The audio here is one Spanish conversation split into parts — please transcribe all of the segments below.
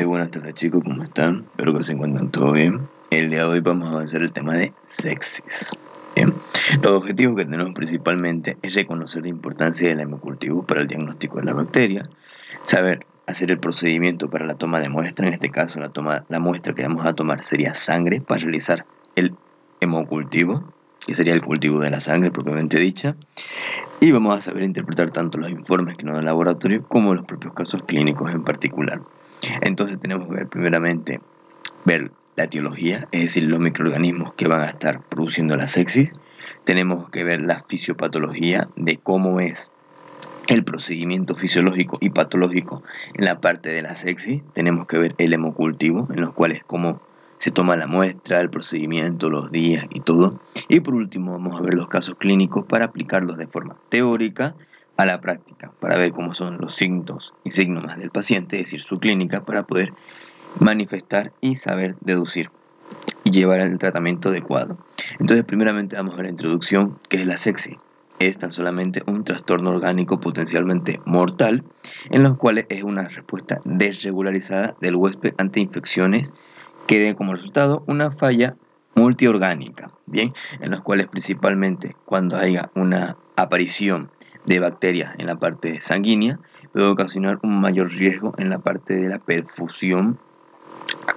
Buenas tardes chicos, ¿cómo están? Espero que se encuentren todo bien. El día de hoy vamos a avanzar el tema de sepsis. Bien. Los objetivos que tenemos principalmente es reconocer la importancia del hemocultivo para el diagnóstico de la bacteria, saber hacer el procedimiento para la toma de muestra, en este caso la muestra que vamos a tomar sería sangre para realizar el hemocultivo, que sería el cultivo de la sangre propiamente dicha, y vamos a saber interpretar tanto los informes que nos da el laboratorio como los propios casos clínicos en particular. Entonces tenemos que ver primeramente ver la etiología, es decir, los microorganismos que van a estar produciendo la sepsis. Tenemos que ver la fisiopatología de cómo es el procedimiento fisiológico y patológico en la parte de la sepsis. Tenemos que ver el hemocultivo, en los cuales cómo se toma la muestra, el procedimiento, los días y todo. Y por último vamos a ver los casos clínicos para aplicarlos de forma teórica a la práctica, para ver cómo son los signos y síntomas del paciente, es decir, su clínica, para poder manifestar y saber deducir y llevar el tratamiento adecuado. Entonces, primeramente vamos a ver la introducción, que es la sepsis. Es tan solamente un trastorno orgánico potencialmente mortal, en los cuales es una respuesta desregularizada del huésped ante infecciones que den como resultado una falla multiorgánica, bien, en los cuales principalmente cuando haya una aparición de bacterias en la parte sanguínea, puede ocasionar un mayor riesgo en la parte de la perfusión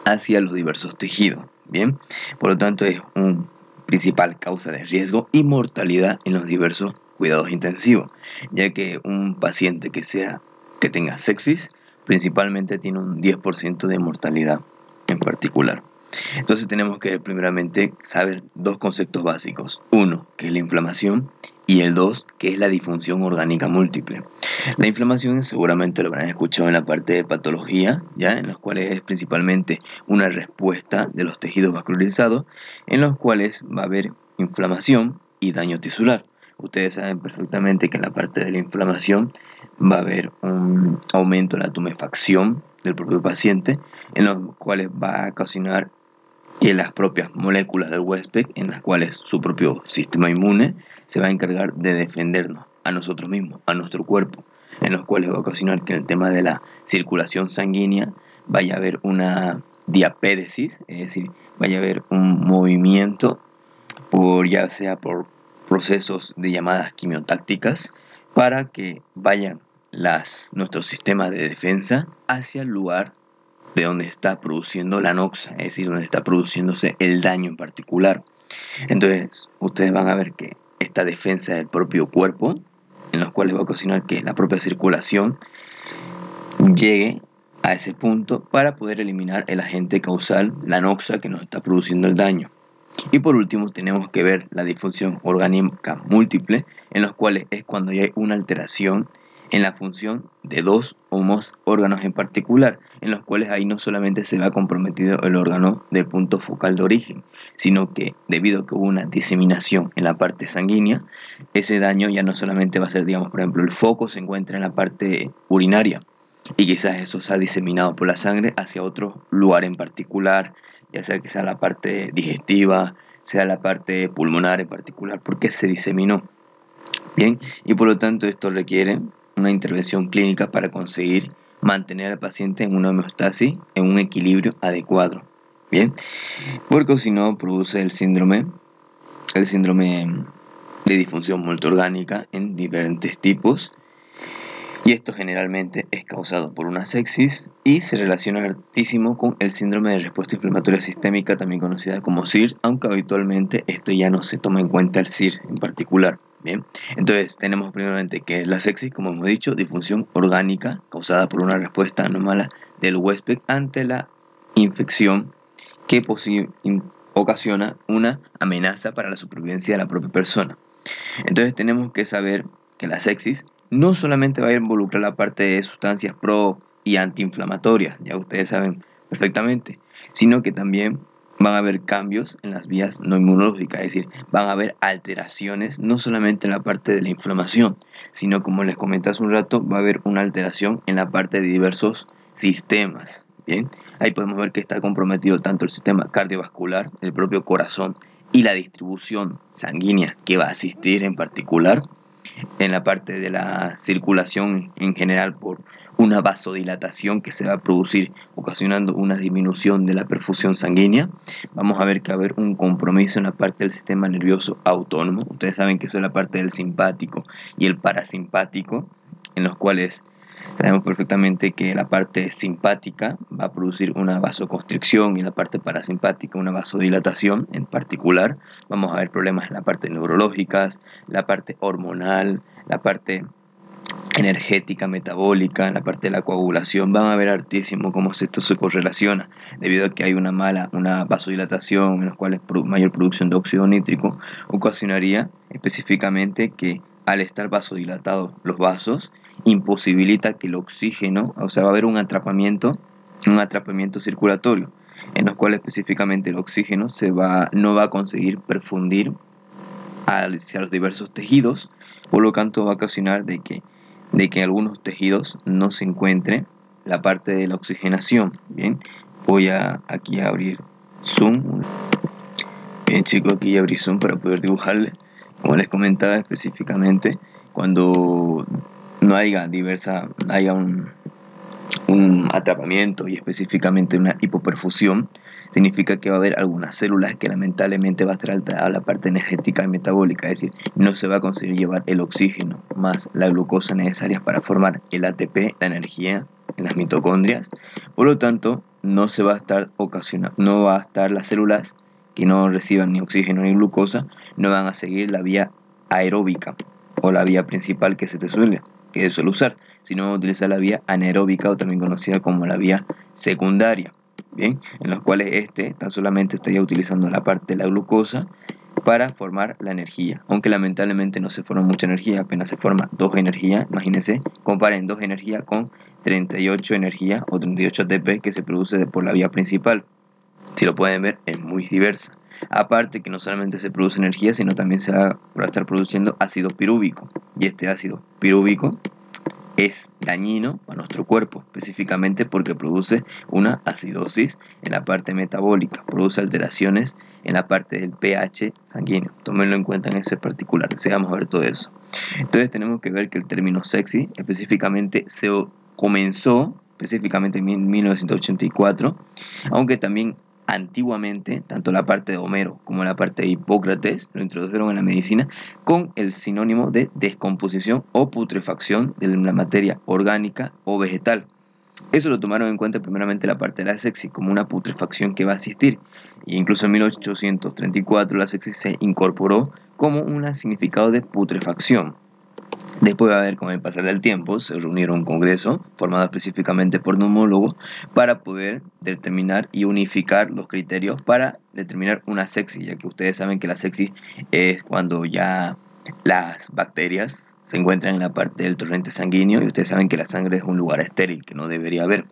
hacia los diversos tejidos, bien, por lo tanto es un principal causa de riesgo y mortalidad en los diversos cuidados intensivos, ya que un paciente que tenga sepsis principalmente tiene un 10% de mortalidad en particular. Entonces tenemos que primeramente saber dos conceptos básicos. Uno, que es la inflamación, y el dos, que es la disfunción orgánica múltiple. La inflamación seguramente lo habrán escuchado en la parte de patología, ya en los cuales es principalmente una respuesta de los tejidos vascularizados, en los cuales va a haber inflamación y daño tisular. Ustedes saben perfectamente que en la parte de la inflamación va a haber un aumento en la tumefacción del propio paciente, en los cuales va a ocasionar que las propias moléculas del huésped, en las cuales su propio sistema inmune se va a encargar de defendernos a nosotros mismos, a nuestro cuerpo, en los cuales va a ocasionar que en el tema de la circulación sanguínea vaya a haber una diapédesis, es decir, vaya a haber un movimiento ya sea por procesos de llamadas quimiotácticas, para que vayan nuestro sistema de defensa hacia el lugar de donde está produciendo la noxa, es decir, donde está produciéndose el daño en particular. Entonces, ustedes van a ver que esta defensa del propio cuerpo, en los cuales va a ocasionar que la propia circulación llegue a ese punto para poder eliminar el agente causal, la noxa que nos está produciendo el daño. Y por último tenemos que ver la disfunción orgánica múltiple, en los cuales es cuando hay una alteración en la función de dos o más órganos en particular, en los cuales ahí no solamente se ve comprometido el órgano del punto focal de origen, sino que debido a que hubo una diseminación en la parte sanguínea, ese daño ya no solamente va a ser, digamos, por ejemplo, el foco se encuentra en la parte urinaria, y quizás eso se ha diseminado por la sangre hacia otro lugar en particular, ya sea que sea la parte digestiva, sea la parte pulmonar en particular, porque se diseminó. Bien, y por lo tanto esto requiere una intervención clínica para conseguir mantener al paciente en una homeostasis, en un equilibrio adecuado. Bien, porque si no produce el síndrome de disfunción multiorgánica en diferentes tipos, y esto generalmente es causado por una sepsis y se relaciona altísimo con el síndrome de respuesta inflamatoria sistémica, también conocida como SIRS, aunque habitualmente esto ya no se toma en cuenta el SIRS en particular. Bien, entonces tenemos primeramente que la sepsis, como hemos dicho, disfunción orgánica causada por una respuesta anómala del huésped ante la infección que ocasiona una amenaza para la supervivencia de la propia persona. Entonces tenemos que saber que la sepsis no solamente va a involucrar la parte de sustancias pro y antiinflamatorias, ya ustedes saben perfectamente, sino que también van a haber cambios en las vías no inmunológicas, es decir, van a haber alteraciones no solamente en la parte de la inflamación, sino como les comenté hace un rato, va a haber una alteración en la parte de diversos sistemas. Bien, ahí podemos ver que está comprometido tanto el sistema cardiovascular, el propio corazón y la distribución sanguínea que va a asistir en particular en la parte de la circulación en general por una vasodilatación que se va a producir, ocasionando una disminución de la perfusión sanguínea. Vamos a ver que va a haber un compromiso en la parte del sistema nervioso autónomo. Ustedes saben que eso es la parte del simpático y el parasimpático, en los cuales sabemos perfectamente que la parte simpática va a producir una vasoconstricción y la parte parasimpática una vasodilatación en particular. Vamos a ver problemas en la parte neurológica, la parte hormonal, la parte energética, metabólica, en la parte de la coagulación. Van a ver hartísimo cómo esto se correlaciona, debido a que hay una vasodilatación, en la cual mayor producción de óxido nítrico ocasionaría específicamente que al estar vasodilatados los vasos, imposibilita que el oxígeno, o sea, va a haber un atrapamiento circulatorio, en los cuales específicamente el oxígeno no va a conseguir perfundir hacia los diversos tejidos, por lo tanto va a ocasionar de que en algunos tejidos no se encuentre la parte de la oxigenación. Bien, voy aquí a abrir Zoom. Bien, chicos, aquí ya abrí Zoom para poder dibujarle. Como les comentaba específicamente, cuando no haya un atrapamiento y específicamente una hipoperfusión, significa que va a haber algunas células que lamentablemente va a estar alterada la parte energética y metabólica, es decir, no se va a conseguir llevar el oxígeno más la glucosa necesarias para formar el ATP, la energía en las mitocondrias. Por lo tanto, no va a estar las células que no reciban ni oxígeno ni glucosa, no van a seguir la vía aeróbica o la vía principal que se suele usar, sino utilizar la vía anaeróbica o también conocida como la vía secundaria, bien, en los cuales tan solamente estaría utilizando la parte de la glucosa para formar la energía, aunque lamentablemente no se forma mucha energía, apenas se forma 2 energías. Imagínense, comparen 2 energías con 38 energías o 38 ATP que se produce por la vía principal. Si lo pueden ver, es muy diversa. Aparte que no solamente se produce energía, sino también se va a estar produciendo ácido pirúvico, y este ácido pirúvico es dañino a nuestro cuerpo, específicamente porque produce una acidosis en la parte metabólica, produce alteraciones en la parte del pH sanguíneo. Tómenlo en cuenta en ese particular, vamos a ver todo eso. Entonces tenemos que ver que el término sexy específicamente se comenzó específicamente en 1984, aunque también antiguamente, tanto la parte de Homero como la parte de Hipócrates lo introdujeron en la medicina con el sinónimo de descomposición o putrefacción de la materia orgánica o vegetal. Eso lo tomaron en cuenta primeramente la parte de la sexy como una putrefacción que va a existir. E incluso en 1834 la sexy se incorporó como un significado de putrefacción. Después va a ver, con el pasar del tiempo, se reunieron un congreso formado específicamente por neumólogos para poder determinar y unificar los criterios para determinar una sepsis, ya que ustedes saben que la sepsis es cuando ya las bacterias se encuentran en la parte del torrente sanguíneo y ustedes saben que la sangre es un lugar estéril que no debería haber.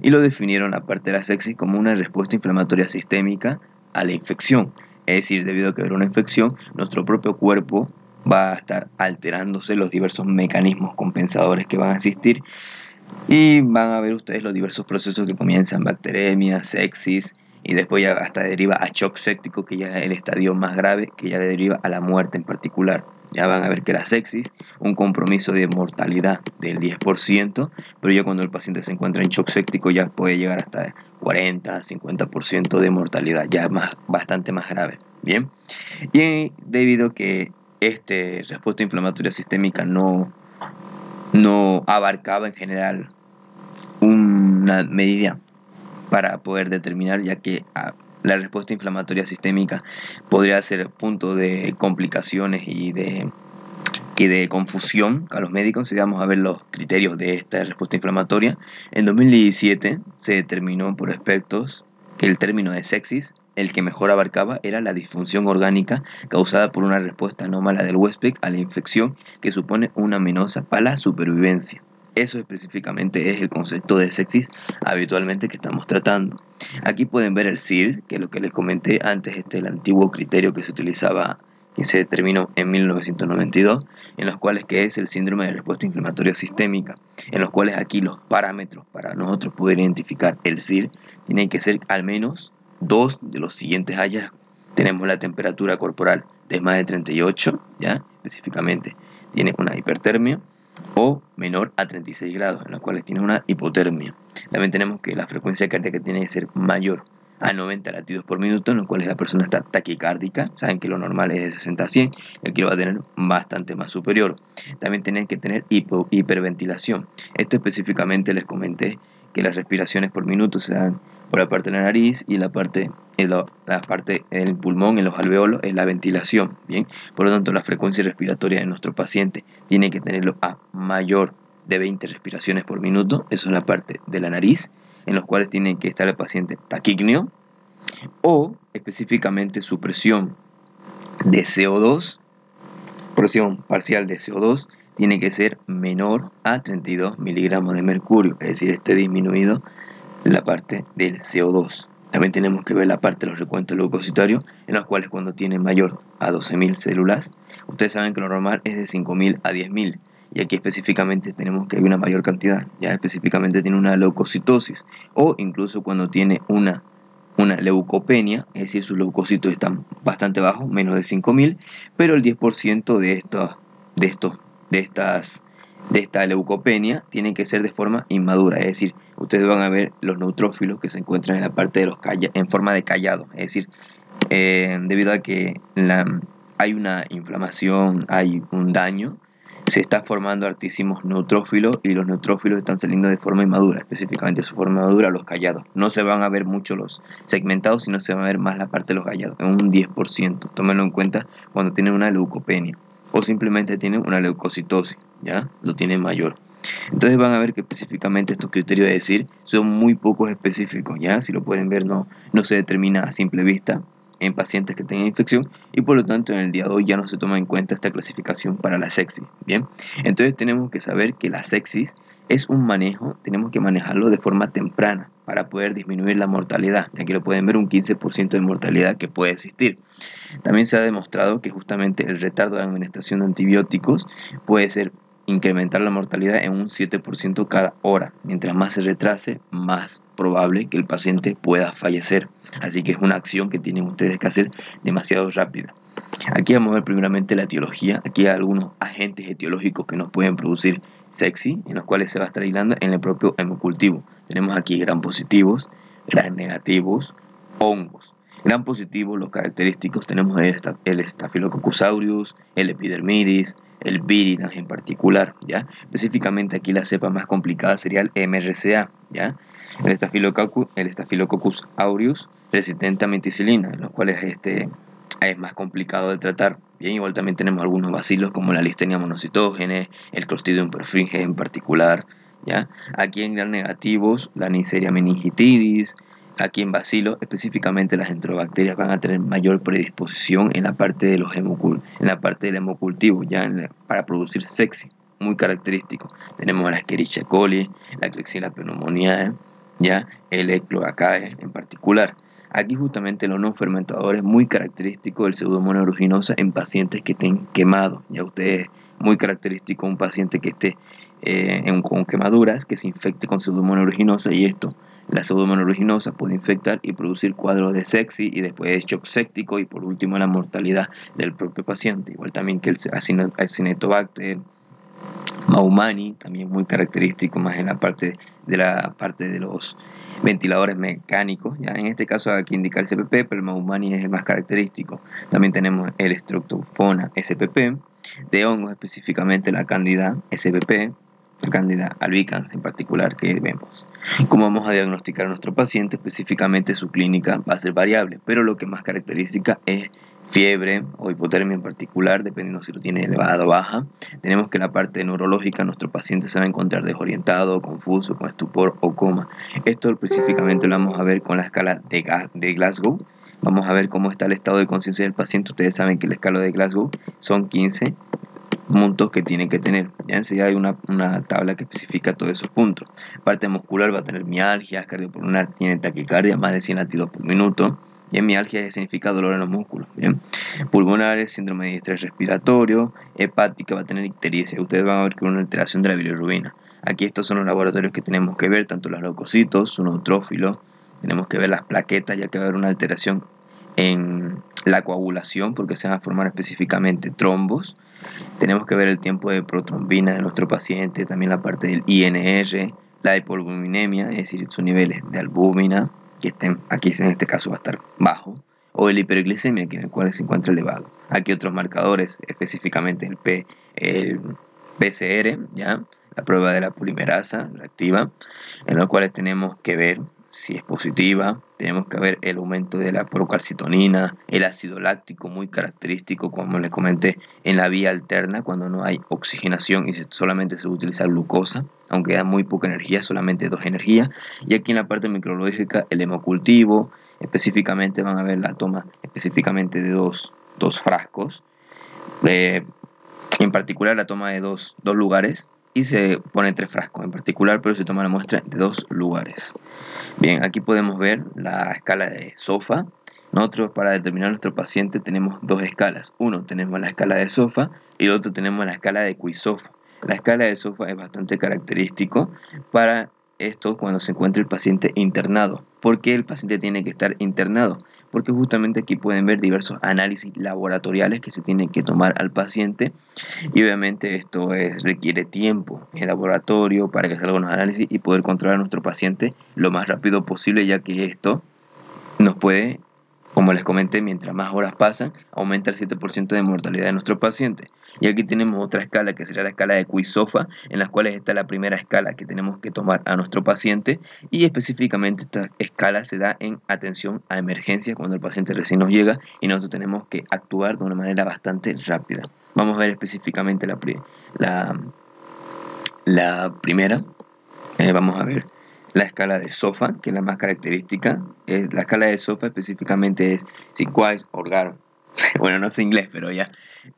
Y lo definieron la parte de la sepsis como una respuesta inflamatoria sistémica a la infección. Es decir, debido a que haber una infección, nuestro propio cuerpo va a estar alterándose los diversos mecanismos compensadores que van a existir y van a ver ustedes los diversos procesos que comienzan: bacteremia, sepsis, y después ya hasta deriva a shock séptico, que ya es el estadio más grave, que ya deriva a la muerte en particular. Ya van a ver que la sepsis, un compromiso de mortalidad del 10%, pero ya cuando el paciente se encuentra en shock séptico ya puede llegar hasta 40, 50% de mortalidad, ya es bastante más grave. Bien, y debido a que respuesta inflamatoria sistémica no abarcaba en general una medida para poder determinar, ya que la respuesta inflamatoria sistémica podría ser punto de complicaciones y de confusión a los médicos. Vamos a ver los criterios de esta respuesta inflamatoria. En 2017 se determinó por expertos que el término de sepsis, el que mejor abarcaba, era la disfunción orgánica causada por una respuesta anómala del huésped a la infección que supone una amenaza para la supervivencia. Eso específicamente es el concepto de sepsis habitualmente que estamos tratando. Aquí pueden ver el SIRS, que es lo que les comenté antes, el antiguo criterio que se utilizaba, que se determinó en 1992, en los cuales que es el síndrome de respuesta inflamatoria sistémica, en los cuales aquí los parámetros para nosotros poder identificar el SIR tienen que ser al menos 2 de los siguientes hallazgos. Tenemos la temperatura corporal de más de 38, ya específicamente tiene una hipertermia, o menor a 36 grados, en los cuales tiene una hipotermia. También tenemos que la frecuencia cardíaca tiene que ser mayor a 90 latidos por minuto, en los cuales la persona está taquicárdica. Saben que lo normal es de 60 a 100, y aquí lo va a tener bastante más superior. También tienen que tener hiperventilación. Esto específicamente les comenté que las respiraciones por minuto se dan por la parte de la nariz, y la parte del pulmón, en los alveolos, es la ventilación. Bien, por lo tanto, la frecuencia respiratoria de nuestro paciente tiene que tenerlo a mayor de 20 respiraciones por minuto. Eso es la parte de la nariz, en los cuales tiene que estar el paciente taquígneo, o específicamente su presión de CO2, presión parcial de CO2, tiene que ser menor a 32 miligramos de mercurio, es decir, esté disminuido la parte del CO2. También tenemos que ver la parte de los recuentos leucocitarios, en los cuales cuando tiene mayor a 12.000 células, ustedes saben que lo normal es de 5.000 a 10.000, y aquí específicamente tenemos que hay una mayor cantidad, ya específicamente tiene una leucocitosis, o incluso cuando tiene una leucopenia, es decir, sus leucocitos están bastante bajos, menos de 5.000, pero el 10% de esta leucopenia tiene que ser de forma inmadura, es decir, ustedes van a ver los neutrófilos que se encuentran en la parte de los en forma de callado, es decir, debido a que hay una inflamación, hay un daño, se está formando altísimos neutrófilos, y los neutrófilos están saliendo de forma inmadura, específicamente su forma inmadura, los callados. No se van a ver mucho los segmentados, sino se va a ver más la parte de los callados, en un 10%. Tómenlo en cuenta cuando tienen una leucopenia, o simplemente tienen una leucocitosis, ¿ya? Lo tienen mayor. Entonces van a ver que específicamente estos criterios de decir son muy pocos específicos, ¿ya? Si lo pueden ver, no se determina a simple vista en pacientes que tengan infección, y por lo tanto en el día de hoy ya no se toma en cuenta esta clasificación para la sepsis. Bien, entonces tenemos que saber que la sepsis es un manejo, tenemos que manejarlo de forma temprana para poder disminuir la mortalidad. Aquí lo pueden ver, un 15% de mortalidad que puede existir. También se ha demostrado que justamente el retardo de administración de antibióticos puede ser incrementar la mortalidad en un 7% cada hora. Mientras más se retrase, más probable que el paciente pueda fallecer. Así que es una acción que tienen ustedes que hacer demasiado rápida. Aquí vamos a ver primeramente la etiología. Aquí hay algunos agentes etiológicos que nos pueden producir sepsis, en los cuales se va a estar aislando en el propio hemocultivo. Tenemos aquí gram positivos, gram negativos, hongos. Gram positivos, los característicos, tenemos el Staphylococcus aureus, el epidermidis, el viridae en particular, ¿ya? Específicamente aquí la cepa más complicada sería el MRSA, ¿ya? El Staphylococcus aureus resistente a meticilina, en los cuales es más complicado de tratar. Bien, igual también tenemos algunos bacilos como la Listeria monocytogenes, el Clostridium perfringens en particular, ¿ya? Aquí en gram negativos, la Neisseria meningitidis. Aquí en bacilos, específicamente las enterobacterias van a tener mayor predisposición en la parte de en la parte del hemocultivo, ya para producir sepsis, muy característico. Tenemos la Escherichia coli, la Klebsiella pneumoniae, ya el E. cloacae en particular. Aquí justamente los no fermentadores, muy característico del Pseudomonas aeruginosa en pacientes que estén quemados. Ya ustedes, muy característico un paciente que esté con quemaduras, que se infecte con Pseudomonas aeruginosa, y esto, la Pseudomonas aeruginosa puede infectar y producir cuadros de sepsis, y después de shock séptico, y por último la mortalidad del propio paciente. Igual también que el Acinetobacter baumannii, también muy característico más en la parte de los ventiladores mecánicos, ya en este caso aquí indica el CPP, pero el baumannii es el más característico. También tenemos el Streptococcus SPP, de hongos específicamente la Candida SPP, la Candida albicans en particular que vemos. ¿Cómo vamos a diagnosticar a nuestro paciente? Específicamente su clínica va a ser variable, pero lo que más característica es fiebre o hipotermia en particular, dependiendo si lo tiene elevada o baja. Tenemos que la parte neurológica, nuestro paciente se va a encontrar desorientado, confuso, con estupor o coma. Esto específicamente lo vamos a ver con la escala de Glasgow. Vamos a ver cómo está el estado de conciencia del paciente. Ustedes saben que la escala de Glasgow son 15 puntos que tiene que tener. Ya enseguida hay una tabla que especifica todos esos puntos. Parte muscular va a tener mialgia, cardiopulmonar tiene taquicardia, más de 100 latidos por minuto. Y en mialgia significa dolor en los músculos. Bien. Pulmonares, síndrome de distrés respiratorio, hepática va a tener ictericia. Ustedes van a ver que una alteración de la bilirrubina. Aquí estos son los laboratorios que tenemos que ver, tanto los leucocitos, su neutrófilo. Tenemos que ver las plaquetas, ya que va a haber una alteración en la coagulación, porque se van a formar específicamente trombos. Tenemos que ver el tiempo de protrombina de nuestro paciente, también la parte del INR, la hipoalbuminemia, es decir, sus niveles de albúmina, que estén aquí en este caso va a estar bajo, o el hiperglicemia, que en el cual se encuentra elevado. Aquí otros marcadores, específicamente el PCR, ¿ya? La prueba de la polimerasa reactiva, en los cuales tenemos que ver si es positiva, tenemos que ver el aumento de la procalcitonina, el ácido láctico muy característico, como les comenté, en la vía alterna, cuando no hay oxigenación y solamente se utiliza glucosa, aunque da muy poca energía, solamente 2 energías. Y aquí en la parte microbiológica, el hemocultivo, específicamente van a ver la toma específicamente de dos frascos, en particular la toma de dos lugares, y se pone 3 frascos en particular, pero se toma la muestra de 2 lugares. Bien, aquí podemos ver la escala de SOFA. Nosotros, para determinar nuestro paciente, tenemos 2 escalas. Uno, tenemos la escala de SOFA y el otro tenemos la escala de Quizoffa. La escala de SOFA es bastante característico para esto cuando se encuentra el paciente internado. ¿Por qué el paciente tiene que estar internado? Porque justamente aquí pueden ver diversos análisis laboratoriales que se tienen que tomar al paciente, y obviamente esto requiere tiempo en el laboratorio para que salgan los análisis y poder controlar a nuestro paciente lo más rápido posible, ya que esto nos puede, como les comenté, mientras más horas pasan, aumenta el 7% de mortalidad de nuestro paciente. Y aquí tenemos otra escala, que sería la escala de Quizoffa, en las cuales está la primera escala que tenemos que tomar a nuestro paciente, y específicamente esta escala se da en atención a emergencias, cuando el paciente recién nos llega y nosotros tenemos que actuar de una manera bastante rápida. Vamos a ver específicamente la primera. Vamos a ver la escala de SOFA, que es la más característica. La escala de SOFA específicamente es Six Organo. Bueno, no sé inglés, pero ya.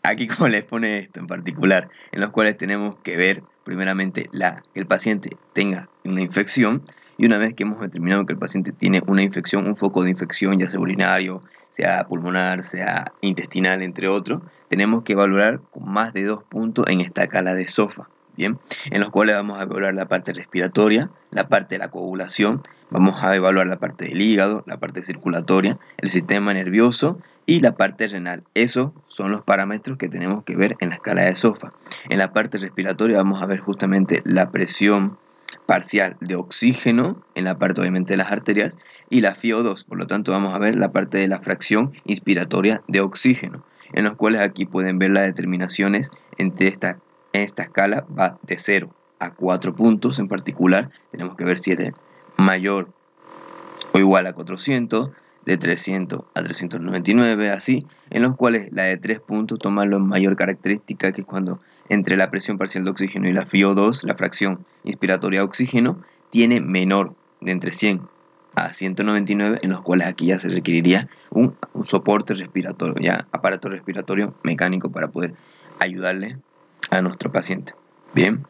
Aquí como les pone esto en particular, en los cuales tenemos que ver primeramente que el paciente tenga una infección, y una vez que hemos determinado que el paciente tiene una infección, un foco de infección, ya sea urinario, sea pulmonar, sea intestinal, entre otros, tenemos que evaluar con más de 2 puntos en esta escala de SOFA. Bien, en los cuales vamos a evaluar la parte respiratoria, la parte de la coagulación, vamos a evaluar la parte del hígado, la parte circulatoria, el sistema nervioso y la parte renal. Esos son los parámetros que tenemos que ver en la escala de SOFA. En la parte respiratoria vamos a ver justamente la presión parcial de oxígeno en la parte obviamente de las arterias y la FiO2, por lo tanto vamos a ver la parte de la fracción inspiratoria de oxígeno, en los cuales aquí pueden ver las determinaciones entre esta escala va de 0 a 4 puntos en particular. Tenemos que ver si es de mayor o igual a 400, de 300 a 399, así, en los cuales la de 3 puntos toma la mayor característica, que es cuando entre la presión parcial de oxígeno y la FiO2, la fracción inspiratoria de oxígeno, tiene menor de entre 100 a 199, en los cuales aquí ya se requeriría un soporte respiratorio, ya aparato respiratorio mecánico para poder ayudarle a nuestro paciente. Bien,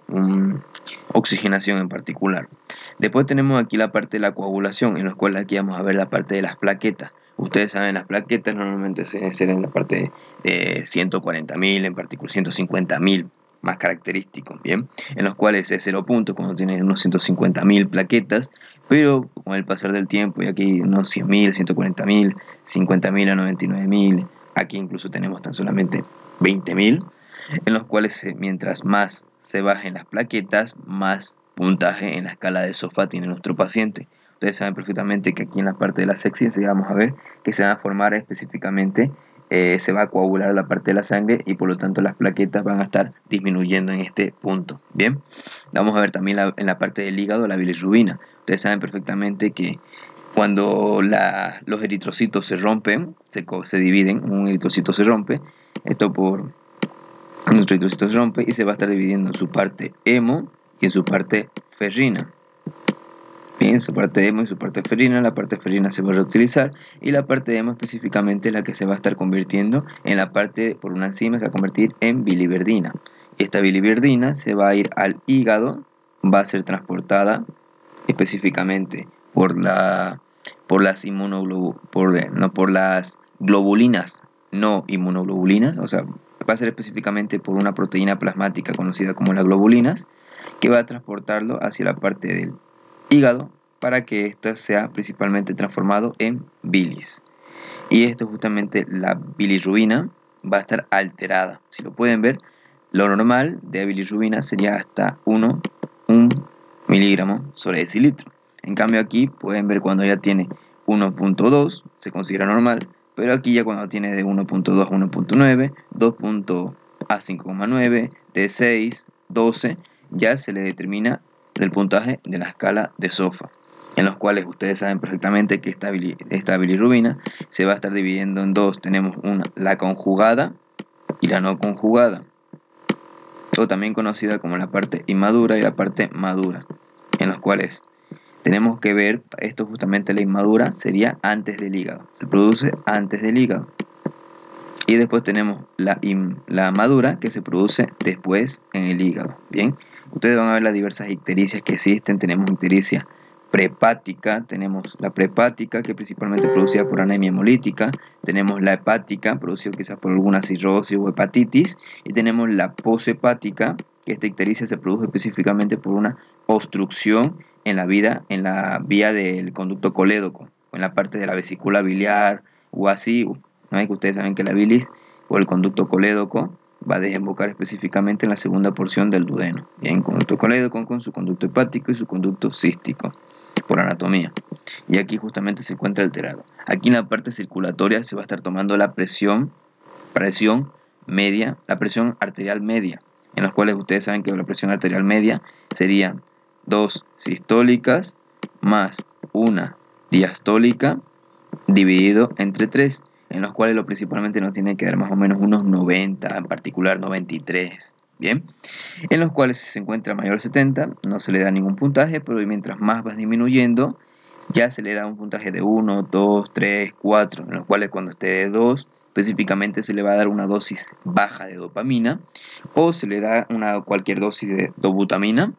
oxigenación en particular. Después tenemos aquí la parte de la coagulación, en la cual aquí vamos a ver la parte de las plaquetas. Ustedes saben, las plaquetas normalmente se deben ser en la parte de 140.000, en particular 150.000, más característicos, ¿bien? En los cuales es 0 puntos cuando tienen unos 150.000 plaquetas, pero con el pasar del tiempo, y aquí unos 100.000, 140.000, 50.000 a 99.000, aquí incluso tenemos tan solamente 20.000, en los cuales mientras más se bajen las plaquetas, más puntaje en la escala de SOFA tiene nuestro paciente. Ustedes saben perfectamente que aquí en la parte de la sepsis vamos a ver que se va a formar específicamente, se va a coagular la parte de la sangre y por lo tanto las plaquetas van a estar disminuyendo en este punto. Bien, vamos a ver también en la parte del hígado la bilirrubina. Ustedes saben perfectamente que cuando los eritrocitos se rompen, se dividen, un eritrocito se rompe, esto por nuestro eritrocito se rompe y se va a estar dividiendo en su parte hemo y en su parte ferrina. Bien, su parte hemo y su parte ferrina. La parte ferrina se va a reutilizar y la parte hemo específicamente es la que se va a estar convirtiendo en la parte, por una enzima, se va a convertir en biliverdina. Esta biliverdina se va a ir al hígado, va a ser transportada específicamente por las globulinas no inmunoglobulinas, o sea, va a ser específicamente por una proteína plasmática conocida como las globulinas, que va a transportarlo hacia la parte del hígado para que ésta sea principalmente transformado en bilis. Y esto justamente la bilirrubina va a estar alterada. Si lo pueden ver, lo normal de bilirrubina sería hasta 1 miligramo sobre decilitro. En cambio aquí pueden ver cuando ya tiene 1.2 se considera normal, pero aquí ya cuando tiene de 1.2 a 1.9, 2. a 5,9, de 6, 12, ya se le determina el puntaje de la escala de SOFA, en los cuales ustedes saben perfectamente que esta bilirrubina se va a estar dividiendo en dos. Tenemos la conjugada y la no conjugada, o también conocida como la parte inmadura y la parte madura, en los cuales tenemos que ver, esto justamente la inmadura sería antes del hígado, se produce antes del hígado. Y después tenemos la madura que se produce después en el hígado. Bien, ustedes van a ver las diversas ictericias que existen. Tenemos ictericia prehepática, tenemos la prehepática que principalmente producida por anemia hemolítica, tenemos la hepática producida quizás por alguna cirrosis o hepatitis, y tenemos la poshepática, que esta ictericia se produce específicamente por una obstrucción en la vía del conducto colédoco, o en la parte de la vesícula biliar o así. ¿No? Que ustedes saben que la bilis o el conducto colédoco va a desembocar específicamente en la segunda porción del duodeno. Bien, conducto colédoco con su conducto hepático y su conducto cístico por anatomía. Y aquí justamente se encuentra alterado. Aquí en la parte circulatoria se va a estar tomando la presión media, la presión arterial media, en los cuales ustedes saben que la presión arterial media serían 2 sistólicas más 1 diastólica dividido entre 3, en los cuales lo principalmente nos tiene que dar más o menos unos 90, en particular 93, ¿bien? En los cuales si se encuentra mayor a 70 no se le da ningún puntaje, pero mientras más vas disminuyendo ya se le da un puntaje de 1, 2, 3, 4, en los cuales cuando esté de 2 específicamente se le va a dar una dosis baja de dopamina o se le da cualquier dosis de dobutamina.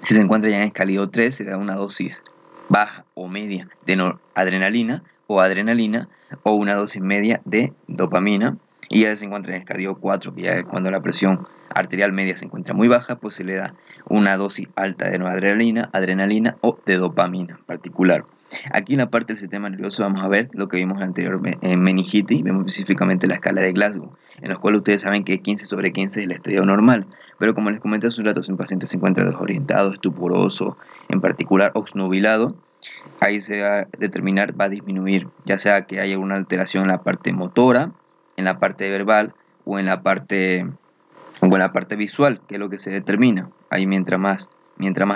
Si se encuentra ya en escalido 3 se le da una dosis baja o media de noradrenalina o adrenalina, o una dosis media de dopamina. Y ya se encuentra en escadio 4, que ya es cuando la presión arterial media se encuentra muy baja, pues se le da una dosis alta de noradrenalina, adrenalina o de dopamina en particular. Aquí en la parte del sistema nervioso vamos a ver lo que vimos anteriormente en meningitis. Vemos específicamente la escala de Glasgow, en la cual ustedes saben que 15/15 es el estadio normal, pero como les comenté hace un rato, si un paciente se encuentra desorientado, estuporoso, en particular obnubilado, ahí se va a determinar, va a disminuir, ya sea que haya una alteración en la parte motora, en la parte verbal o en la parte visual, que es lo que se determina. Ahí mientras más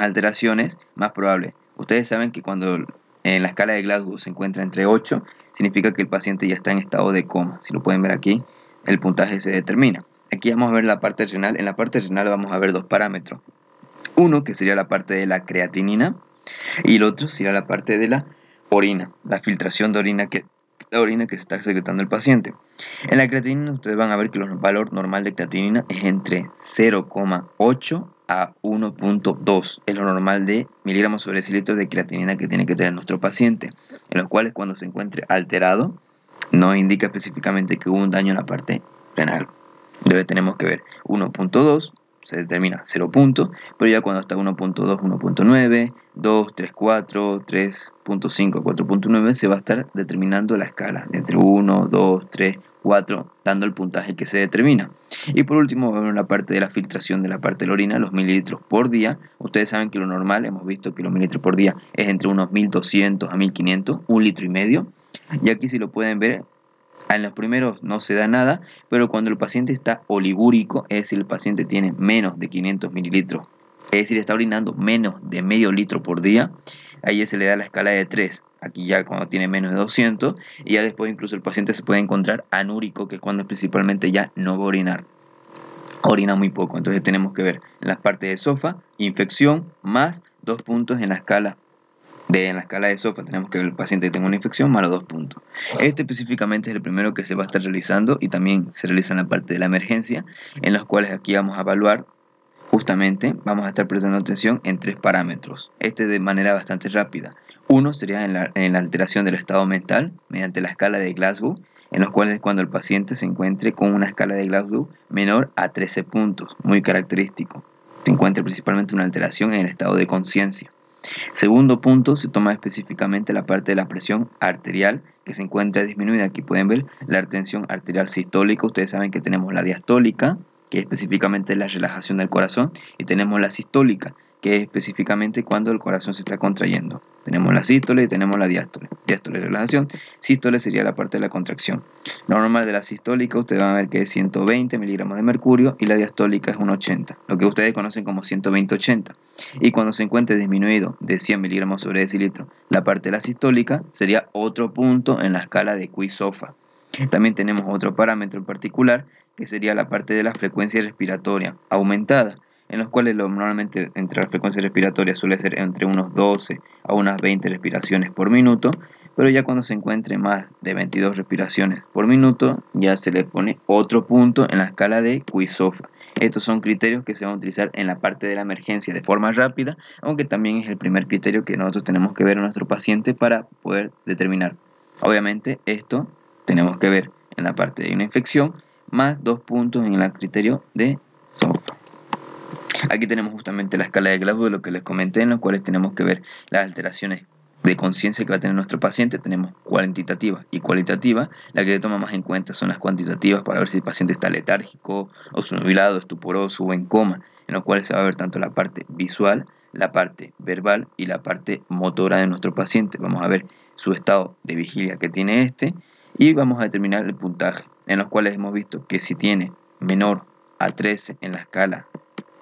alteraciones, más probable. Ustedes saben que cuando en la escala de Glasgow se encuentra entre 8, significa que el paciente ya está en estado de coma. Si lo pueden ver aquí, el puntaje se determina. Aquí vamos a ver la parte renal. En la parte renal vamos a ver dos parámetros. Uno que sería la parte de la creatinina, y el otro sería la parte de la orina, la filtración de orina que se está secretando el paciente. En la creatinina ustedes van a ver que el valor normal de creatinina es entre 0,8 a 1.2, es lo normal de miligramos sobre decilitro de creatinina que tiene que tener nuestro paciente, en los cuales cuando se encuentre alterado nos indica específicamente que hubo un daño en la parte renal. Entonces tenemos que ver 1.2, se determina 0 puntos, pero ya cuando está 1.2, 1.9, 2, 3, 4, 3.5, 4.9 se va a estar determinando la escala entre 1, 2, 3, 4, dando el puntaje que se determina. Y por último vemos la parte de la filtración de la parte de la orina, los mililitros por día. Ustedes saben que lo normal, hemos visto que los mililitros por día es entre unos 1200 a 1500, 1,5 litros. Y aquí si lo pueden ver, en los primeros no se da nada, pero cuando el paciente está oligúrico, es decir, el paciente tiene menos de 500 mililitros, es decir, está orinando menos de medio litro por día, ahí ya se le da la escala de 3. Aquí ya cuando tiene menos de 200, y ya después incluso el paciente se puede encontrar anúrico, que es cuando principalmente ya no va a orinar. Orina muy poco, entonces tenemos que ver en las partes de SOFA, infección, más 2 puntos en la escala de SOFA. Tenemos que ver el paciente que tenga una infección más los 2 puntos. Este específicamente es el primero que se va a estar realizando, y también se realiza en la parte de la emergencia, en los cuales aquí vamos a evaluar, justamente vamos a estar prestando atención en 3 parámetros. De manera bastante rápida. Uno sería en la alteración del estado mental mediante la escala de Glasgow, en los cuales cuando el paciente se encuentre con una escala de Glasgow menor a 13 puntos, muy característico. Se encuentra principalmente una alteración en el estado de conciencia. Segundo punto, se toma específicamente la parte de la presión arterial que se encuentra disminuida. Aquí pueden ver la tensión arterial sistólica. Ustedes saben que tenemos la diastólica, que específicamente es la relajación del corazón, y tenemos la sistólica, que es específicamente cuando el corazón se está contrayendo. Tenemos la sístole y tenemos la diástole. Diástole es relajación, sístole sería la parte de la contracción. Lo normal de la sistólica, ustedes van a ver que es 120 miligramos de mercurio y la diastólica es un 80, lo que ustedes conocen como 120-80. Y cuando se encuentre disminuido de 100 miligramos sobre decilitro la parte de la sistólica, sería otro punto en la escala de Quissofa. También tenemos otro parámetro en particular, que sería la parte de la frecuencia respiratoria aumentada, en los cuales normalmente entre la frecuencia respiratoria suele ser entre unos 12 a unas 20 respiraciones por minuto, pero ya cuando se encuentre más de 22 respiraciones por minuto, ya se le pone otro punto en la escala de Quissofa. Estos son criterios que se van a utilizar en la parte de la emergencia de forma rápida, aunque también es el primer criterio que nosotros tenemos que ver a nuestro paciente para poder determinar. Obviamente esto tenemos que ver en la parte de una infección, más 2 puntos en el criterio de SOFA. Aquí tenemos justamente la escala de Glasgow, de lo que les comenté, en los cuales tenemos que ver las alteraciones de conciencia que va a tener nuestro paciente. Tenemos cuantitativa y cualitativa. La que toma más en cuenta son las cuantitativas para ver si el paciente está letárgico, obnubilado, estuporoso o en coma, en los cuales se va a ver tanto la parte visual, la parte verbal y la parte motora de nuestro paciente. Vamos a ver su estado de vigilia que tiene y vamos a determinar el puntaje, en los cuales hemos visto que si tiene menor a 13 en la escala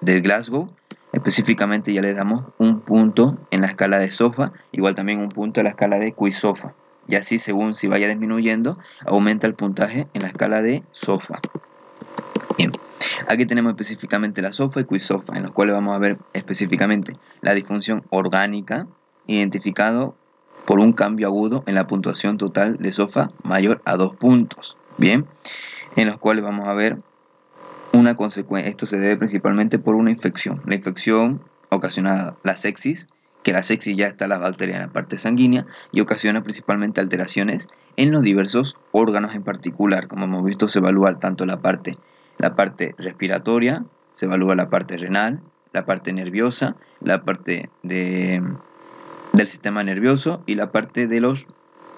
de Glasgow, específicamente ya le damos un punto en la escala de SOFA, igual también un punto en la escala de Quissofa, y así según si vaya disminuyendo, aumenta el puntaje en la escala de SOFA. Bien, aquí tenemos específicamente la SOFA y Quissofa, en los cuales vamos a ver específicamente la disfunción orgánica, identificado por un cambio agudo en la puntuación total de SOFA mayor a 2 puntos. Bien, en los cuales vamos a ver una consecuencia. Esto se debe principalmente por una infección. La infección ocasiona la sepsis, que la sepsis ya está las bacterias en la parte sanguínea y ocasiona principalmente alteraciones en los diversos órganos en particular. Como hemos visto, se evalúa tanto la parte respiratoria, se evalúa la parte renal, la parte nerviosa, la parte del sistema nervioso y la parte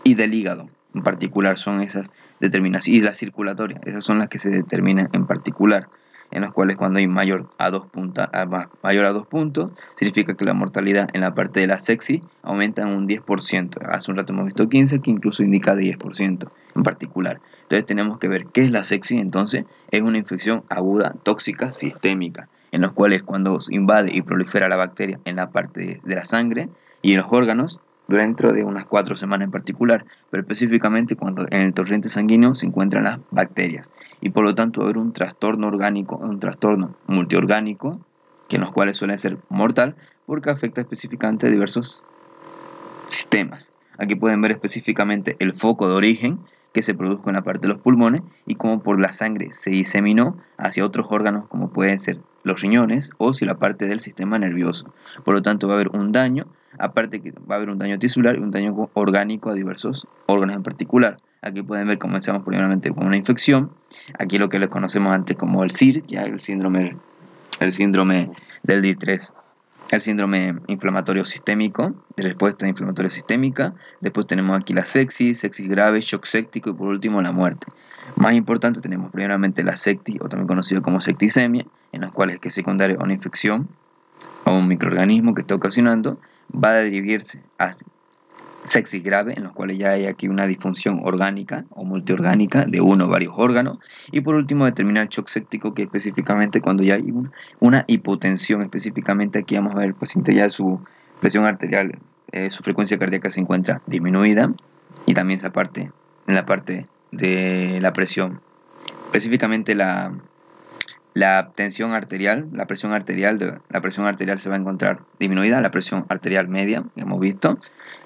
y del hígado. En particular son esas determinaciones, y la circulatoria, esas son las que se determinan en particular, en las cuales cuando hay mayor a 2 puntos, significa que la mortalidad en la parte de la sepsis aumenta en un 10%. Hace un rato hemos visto 15, que incluso indica 10% en particular. Entonces tenemos que ver qué es la sepsis. Entonces es una infección aguda tóxica sistémica, en los cuales cuando invade y prolifera la bacteria en la parte de la sangre y en los órganos, dentro de unas 4 semanas en particular, pero específicamente cuando en el torrente sanguíneo se encuentran las bacterias, y por lo tanto va a haber un trastorno orgánico, un trastorno multiorgánico, que en los cuales suele ser mortal, porque afecta específicamente a diversos sistemas. Aquí pueden ver específicamente el foco de origen que se produjo en la parte de los pulmones y cómo por la sangre se diseminó hacia otros órganos como pueden ser los riñones o si la parte del sistema nervioso. Por lo tanto va a haber un daño, aparte que va a haber un daño tisular y un daño orgánico a diversos órganos en particular. Aquí pueden ver, comenzamos primeramente con una infección, aquí lo que les conocemos antes como el SIR, ya el síndrome del distrés, el síndrome inflamatorio sistémico, de respuesta inflamatoria sistémica. Después tenemos aquí la sepsis grave, shock séptico y por último la muerte. Más importante tenemos primeramente la sepsis, o también conocido como septicemia, en las cuales es secundaria a una infección o un microorganismo que está ocasionando, va a derivarse a sepsis grave, en los cuales ya hay aquí una disfunción orgánica o multiorgánica de uno o varios órganos. Y por último determinar el shock séptico, que específicamente cuando ya hay una hipotensión. Específicamente aquí vamos a ver el paciente ya su presión arterial, su frecuencia cardíaca se encuentra disminuida, y también en la parte de la presión, específicamente la tensión arterial, la presión arterial se va a encontrar disminuida, la presión arterial media, que hemos visto.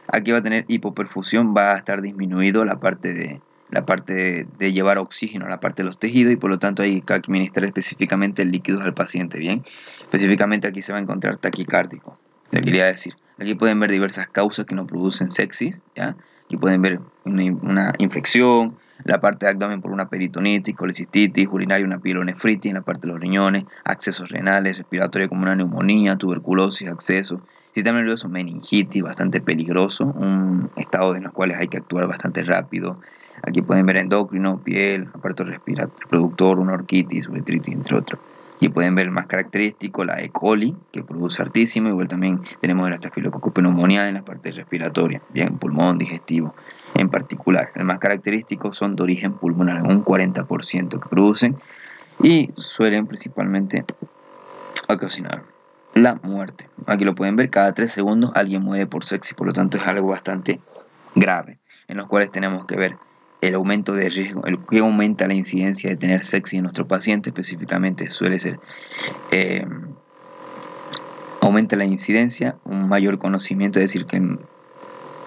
Aquí va a tener hipoperfusión, va a estar disminuido la parte de llevar oxígeno a la parte de los tejidos, y por lo tanto hay que administrar específicamente líquidos al paciente. Bien, específicamente aquí se va a encontrar taquicárdico. Le quería decir, aquí pueden ver diversas causas que nos producen sepsis, ¿ya? Aquí pueden ver una infección, la parte de abdomen por una peritonitis, colecistitis, urinaria, una pielonefritis, en la parte de los riñones, accesos renales, respiratorio como una neumonía, tuberculosis, acceso, Sistema nervioso meningitis, bastante peligroso, un estado en los cuales hay que actuar bastante rápido. Aquí pueden ver endocrino, piel, aparato reproductor, una orquitis, uretritis, entre otros. Y pueden ver el más característico, la E. coli, que produce hartísimo. Igual también tenemos el estafilococcus pneumoniae en la parte respiratoria, bien, pulmón, digestivo en particular. El más característico son de origen pulmonar, un 40% que producen y suelen principalmente ocasionar la muerte. Aquí lo pueden ver, cada 3 segundos alguien muere por sepsis, por lo tanto es algo bastante grave, en los cuales tenemos que ver el aumento de riesgo, el que aumenta la incidencia de tener sepsis en nuestro paciente, específicamente suele ser, aumenta la incidencia, un mayor conocimiento, es decir, que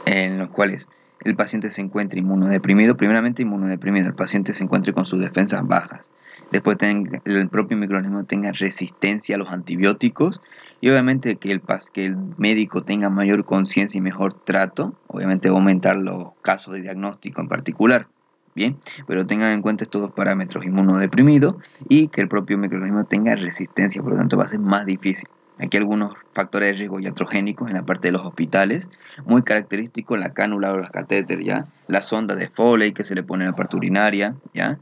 en los cuales el paciente se encuentra inmunodeprimido, primeramente inmunodeprimido, el paciente se encuentre con sus defensas bajas, después el propio microorganismo tenga resistencia a los antibióticos y obviamente que el médico tenga mayor conciencia y mejor trato, obviamente va a aumentar los casos de diagnóstico en particular, bien, pero tengan en cuenta estos dos parámetros, inmunodeprimido y que el propio microorganismo tenga resistencia, por lo tanto va a ser más difícil. Aquí algunos factores de riesgo iatrogénicos en la parte de los hospitales, muy característico la cánula o los catéteres, ¿ya? La sonda de Foley que se le pone en la parte urinaria, ¿ya?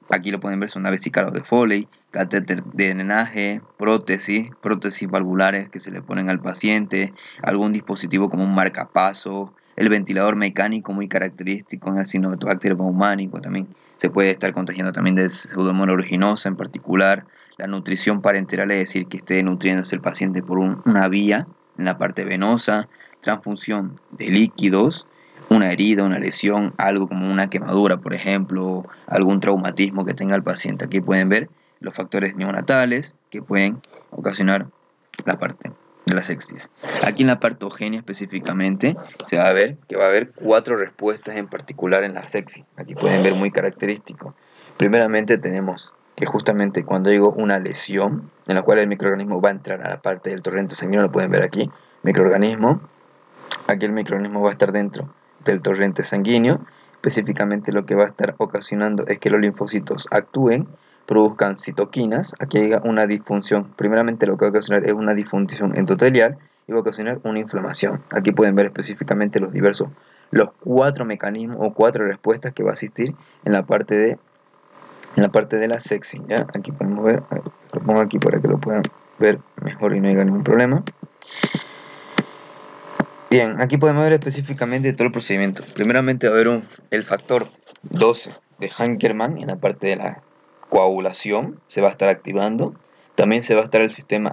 Aquí lo pueden ver, sonda vesical o de Foley, catéter de drenaje, prótesis valvulares que se le ponen al paciente, algún dispositivo como un marcapaso, el ventilador mecánico muy característico en el Acinetobacter baumanico también se puede estar contagiando también de Pseudomonas aeruginosa en particular. La nutrición parenteral, es decir, que esté nutriéndose el paciente por una vía en la parte venosa, transfusión de líquidos, una herida, una lesión, algo como una quemadura, por ejemplo, algún traumatismo que tenga el paciente. Aquí pueden ver los factores neonatales que pueden ocasionar la parte de la sepsis. Aquí en la partogenia específicamente se va a ver que va a haber 4 respuestas en particular en la sepsis. Aquí pueden ver muy característico. Primeramente tenemos que justamente cuando digo una lesión en la cual el microorganismo va a entrar a la parte del torrente sanguíneo, lo pueden ver aquí, microorganismo, aquí el microorganismo va a estar dentro del torrente sanguíneo, específicamente lo que va a estar ocasionando es que los linfocitos actúen, produzcan citoquinas, aquí hay una disfunción, primeramente lo que va a ocasionar es una disfunción endotelial y va a ocasionar una inflamación. Aquí pueden ver específicamente los 4 mecanismos o 4 respuestas que va a existir en la parte de la sepsis, ¿ya? Aquí podemos ver, lo pongo aquí para que lo puedan ver mejor y no haya ningún problema. Bien, aquí podemos ver específicamente todo el procedimiento. Primeramente va a haber el factor 12 de Hankerman en la parte de la coagulación, se va a estar activando. También se va a estar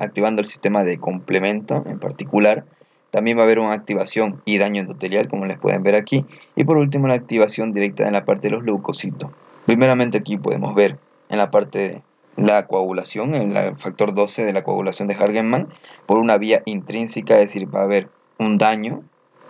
activando el sistema de complemento en particular. También va a haber una activación y daño endotelial, como les pueden ver aquí. Y por último, la activación directa en la parte de los leucocitos. Primeramente aquí podemos ver en la parte de la coagulación, en el factor 12 de la coagulación de Hankerman, por una vía intrínseca, es decir, va a haber un daño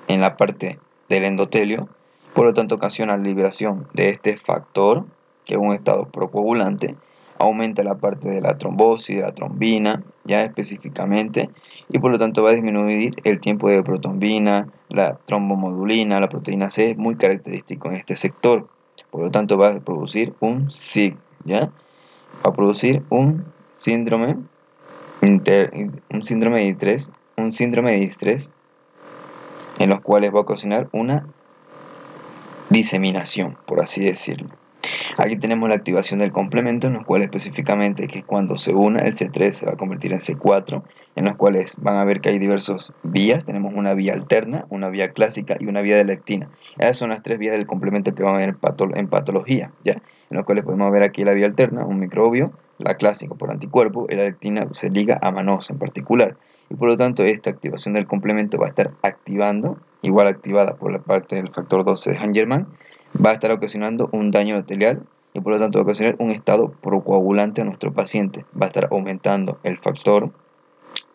en la parte del endotelio, por lo tanto ocasiona la liberación de este factor, que es un estado procoagulante, aumenta la parte de la trombosis, de la trombina, ya específicamente, y por lo tanto va a disminuir el tiempo de protrombina, la trombomodulina, la proteína C, es muy característico en este sector, por lo tanto va a producir un SIG, ¿ya? Va a producir un síndrome de distrés, en los cuales va a ocasionar una diseminación, por así decirlo. Aquí tenemos la activación del complemento, en los cuales específicamente que cuando se una el C3 se va a convertir en C4, en los cuales van a ver que hay diversas vías. Tenemos una vía alterna, una vía clásica y una vía de lectina. Esas son las 3 vías del complemento que van a ver en patología, ¿ya? En los cuales podemos ver aquí la vía alterna, un microbio, la clásica por anticuerpo, y la lectina se liga a manosa en particular. Y por lo tanto esta activación del complemento va a estar activando, igual activada por la parte del factor 12 de Hangerman, va a estar ocasionando un daño endotelial y por lo tanto va a ocasionar un estado procoagulante a nuestro paciente. Va a estar aumentando el factor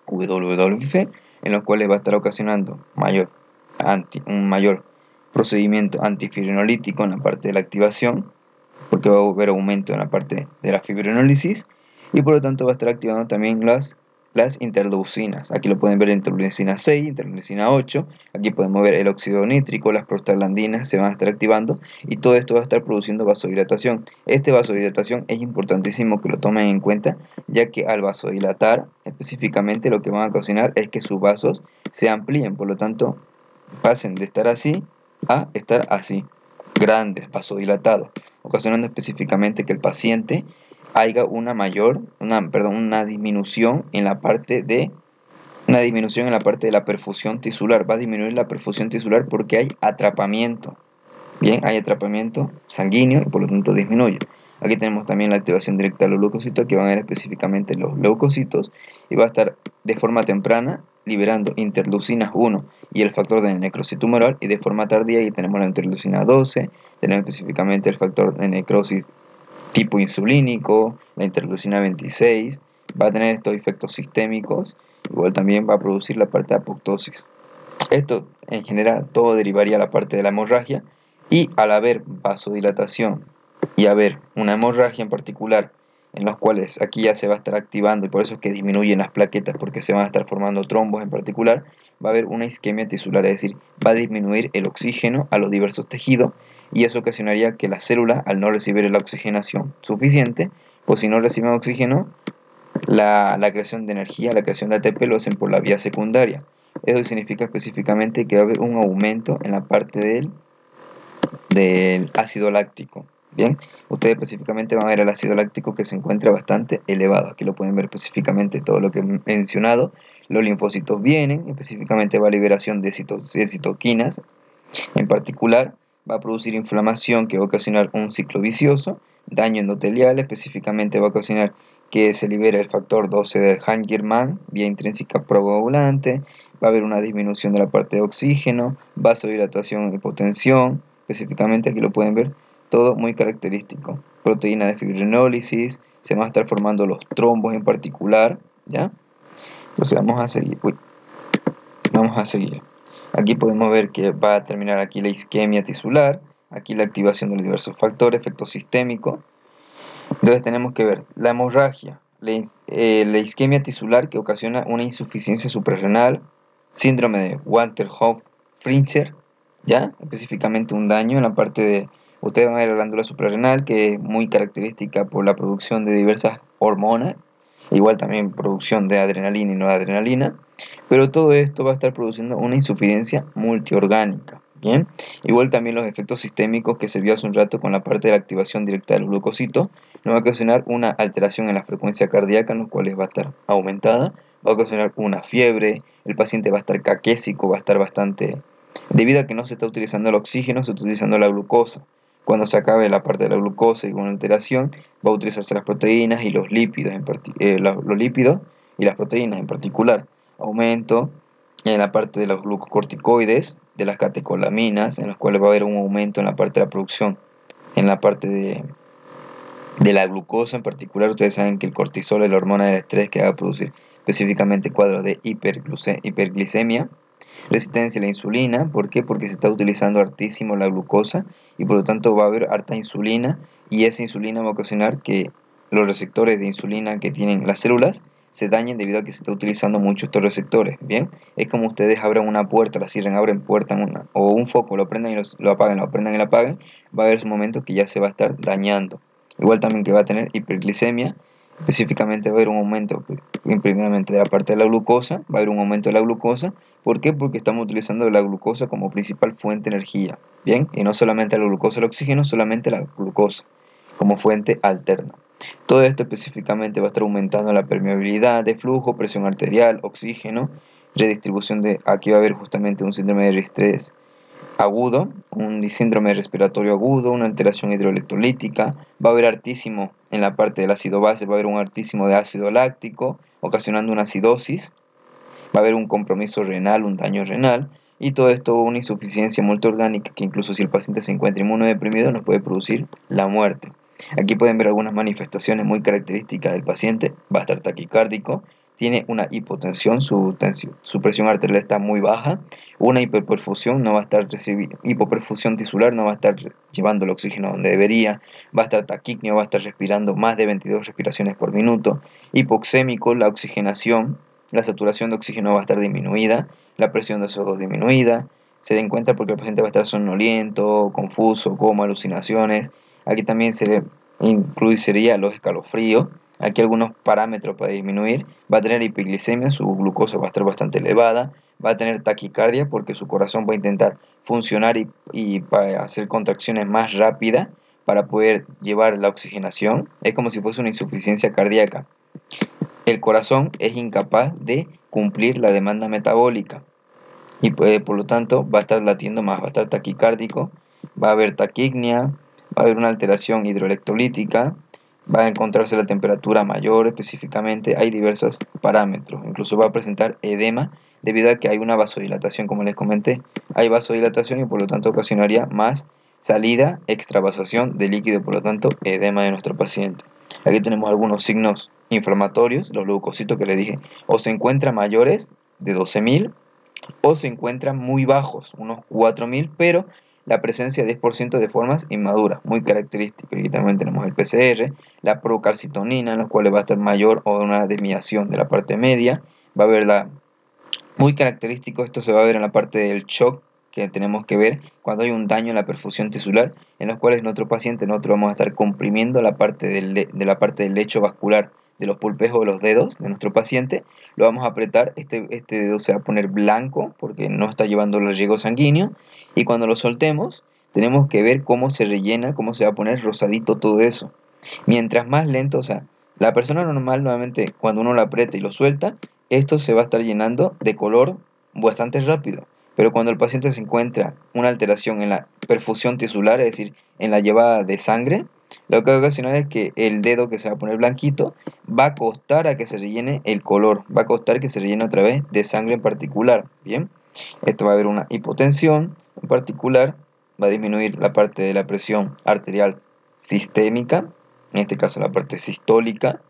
WWF, en los cuales va a estar ocasionando un mayor procedimiento antifibrinolítico en la parte de la activación, porque va a haber aumento en la parte de la fibrinólisis y por lo tanto va a estar activando también las las interleucinas. Aquí lo pueden ver, interleucina 6, interleucina 8. Aquí podemos ver el óxido nítrico, las prostaglandinas se van a estar activando y todo esto va a estar produciendo vasodilatación. Este vasodilatación es importantísimo que lo tomen en cuenta, ya que al vasodilatar específicamente lo que van a ocasionar es que sus vasos se amplíen, por lo tanto pasen de estar así a estar así, grandes, vasodilatados, ocasionando específicamente que el paciente haya una disminución en la parte de la perfusión tisular. Va a disminuir la perfusión tisular porque hay atrapamiento. Bien, hay atrapamiento sanguíneo y por lo tanto disminuye. Aquí tenemos también la activación directa de los leucocitos, que van a ver específicamente los leucocitos y va a estar de forma temprana liberando interleucinas 1 y el factor de necrosis tumoral, y de forma tardía y tenemos la interleucina 12, tenemos específicamente el factor de necrosis tipo insulínico, la interleucina 26, va a tener estos efectos sistémicos, igual también va a producir la parte de apoptosis. Esto en general todo derivaría a la parte de la hemorragia, y al haber vasodilatación y haber una hemorragia en particular, en los cuales aquí ya se va a estar activando, y por eso es que disminuyen las plaquetas porque se van a estar formando trombos en particular, va a haber una isquemia tisular, es decir, va a disminuir el oxígeno a los diversos tejidos, y eso ocasionaría que las células, al no recibir la oxigenación suficiente, pues si no reciben oxígeno, la creación de energía, la creación de ATP lo hacen por la vía secundaria. Eso significa específicamente que va a haber un aumento en la parte del ácido láctico. Bien, ustedes específicamente van a ver el ácido láctico que se encuentra bastante elevado. Aquí lo pueden ver específicamente todo lo que he mencionado. Los linfocitos vienen, específicamente va a liberación de citoquinas. En particular, va a producir inflamación que va a ocasionar un ciclo vicioso, daño endotelial, específicamente va a ocasionar que se libere el factor 12 de Angerman, vía intrínseca procoagulante, va a haber una disminución de la parte de oxígeno, vasodilatación y hipotensión, específicamente aquí lo pueden ver, todo muy característico. Proteína de fibrinólisis, se van a estar formando los trombos en particular, ¿ya? Entonces vamos a seguir. Aquí podemos ver que va a terminar aquí la isquemia tisular, aquí la activación de los diversos factores, efecto sistémico. Entonces tenemos que ver la hemorragia, la isquemia tisular que ocasiona una insuficiencia suprarrenal, síndrome de Walter-Hoff-Frincher, ¿ya? Específicamente un daño en la parte de, ustedes van a ver la glándula suprarrenal, que es muy característica por la producción de diversas hormonas, igual también producción de adrenalina y noradrenalina, pero todo esto va a estar produciendo una insuficiencia multiorgánica. Bien, igual también los efectos sistémicos que se vio hace un rato con la parte de la activación directa de los glucocitos nos va a ocasionar una alteración en la frecuencia cardíaca, en los cuales va a estar aumentada, va a ocasionar una fiebre, el paciente va a estar caquésico, va a estar bastante, debido a que no se está utilizando el oxígeno, se está utilizando la glucosa. Cuando se acabe la parte de la glucosa y con alteración, va a utilizarse las proteínas y los lípidos, los lípidos y las proteínas en particular. Aumento en la parte de los glucocorticoides, de las catecolaminas, en las cuales va a haber un aumento en la parte de la producción, en la parte de la glucosa en particular. Ustedes saben que el cortisol es la hormona del estrés que va a producir específicamente cuadros de hiperglicemia. Resistencia a la insulina, ¿por qué? Porque se está utilizando hartísimo la glucosa y por lo tanto va a haber harta insulina, y esa insulina va a ocasionar que los receptores de insulina que tienen las células se dañen debido a que se está utilizando mucho estos receptores. Bien, es como ustedes abran una puerta, la cierran, abren puerta o un foco, lo prendan y lo apagan, lo prendan y lo apagan, va a haber un momento que ya se va a estar dañando. Igual también que va a tener hiperglicemia, específicamente va a haber un aumento primeramente de la parte de la glucosa, va a haber un aumento de la glucosa. ¿Por qué? Porque estamos utilizando la glucosa como principal fuente de energía, ¿bien? Y no solamente la glucosa, el oxígeno, solamente la glucosa como fuente alterna. Todo esto específicamente va a estar aumentando la permeabilidad de flujo, presión arterial, oxígeno, redistribución de, aquí va a haber justamente un síndrome de estrés agudo, un síndrome respiratorio agudo, una alteración hidroelectrolítica, va a haber hartísimo en la parte del ácido base, va a haber un hartísimo de ácido láctico, ocasionando una acidosis, va a haber un compromiso renal, un daño renal, y todo esto una insuficiencia multiorgánica que incluso si el paciente se encuentra inmunodeprimido nos puede producir la muerte. Aquí pueden ver algunas manifestaciones muy características del paciente. Va a estar taquicárdico, tiene una hipotensión, su presión arterial está muy baja, una hipoperfusión, no va a estar hipoperfusión tisular, no va a estar llevando el oxígeno donde debería, va a estar taquícneo, va a estar respirando más de 22 respiraciones por minuto, hipoxémico, la oxigenación, la saturación de oxígeno va a estar disminuida, la presión de CO2 disminuida, se den cuenta porque el paciente va a estar somnoliento, confuso, coma, alucinaciones. Aquí también se le incluiría los escalofríos. Aquí algunos parámetros para disminuir. Va a tener hipoglicemia, su glucosa va a estar bastante elevada. Va a tener taquicardia porque su corazón va a intentar funcionar y va a hacer contracciones más rápidas para poder llevar la oxigenación. Es como si fuese una insuficiencia cardíaca. El corazón es incapaz de cumplir la demanda metabólica y por lo tanto va a estar latiendo más, va a estar taquicárdico, va a haber taquicnia, va a haber una alteración hidroelectrolítica, va a encontrarse la temperatura mayor específicamente, hay diversos parámetros, incluso va a presentar edema debido a que hay una vasodilatación, como les comenté, hay vasodilatación y por lo tanto ocasionaría más salida, extravasación de líquido, por lo tanto edema de nuestro paciente. Aquí tenemos algunos signos inflamatorios, los leucocitos que les dije, o se encuentran mayores de 12.000 o se encuentran muy bajos, unos 4.000, pero la presencia de 10% de formas inmaduras, muy característica. Aquí también tenemos el PCR, la procalcitonina, en los cuales va a estar mayor o una desviación de la parte media. Va a haber muy característico, esto se va a ver en la parte del shock, que tenemos que ver cuando hay un daño en la perfusión tisular, en los cuales nosotros vamos a estar comprimiendo la parte de la parte del lecho vascular de los pulpejos de los dedos de nuestro paciente, lo vamos a apretar, este dedo se va a poner blanco porque no está llevando el riego sanguíneo, y cuando lo soltemos tenemos que ver cómo se rellena, cómo se va a poner rosadito todo eso. Mientras más lento, o sea, la persona normal nuevamente cuando uno lo aprieta y lo suelta, esto se va a estar llenando de color bastante rápido. Pero cuando el paciente se encuentra una alteración en la perfusión tisular, es decir, en la llevada de sangre, lo que va a ocasionar es que el dedo que se va a poner blanquito va a costar a que se rellene el color, va a costar que se rellene otra vez de sangre en particular. Bien, esto va a haber una hipotensión en particular, va a disminuir la parte de la presión arterial sistémica, en este caso la parte sistólica,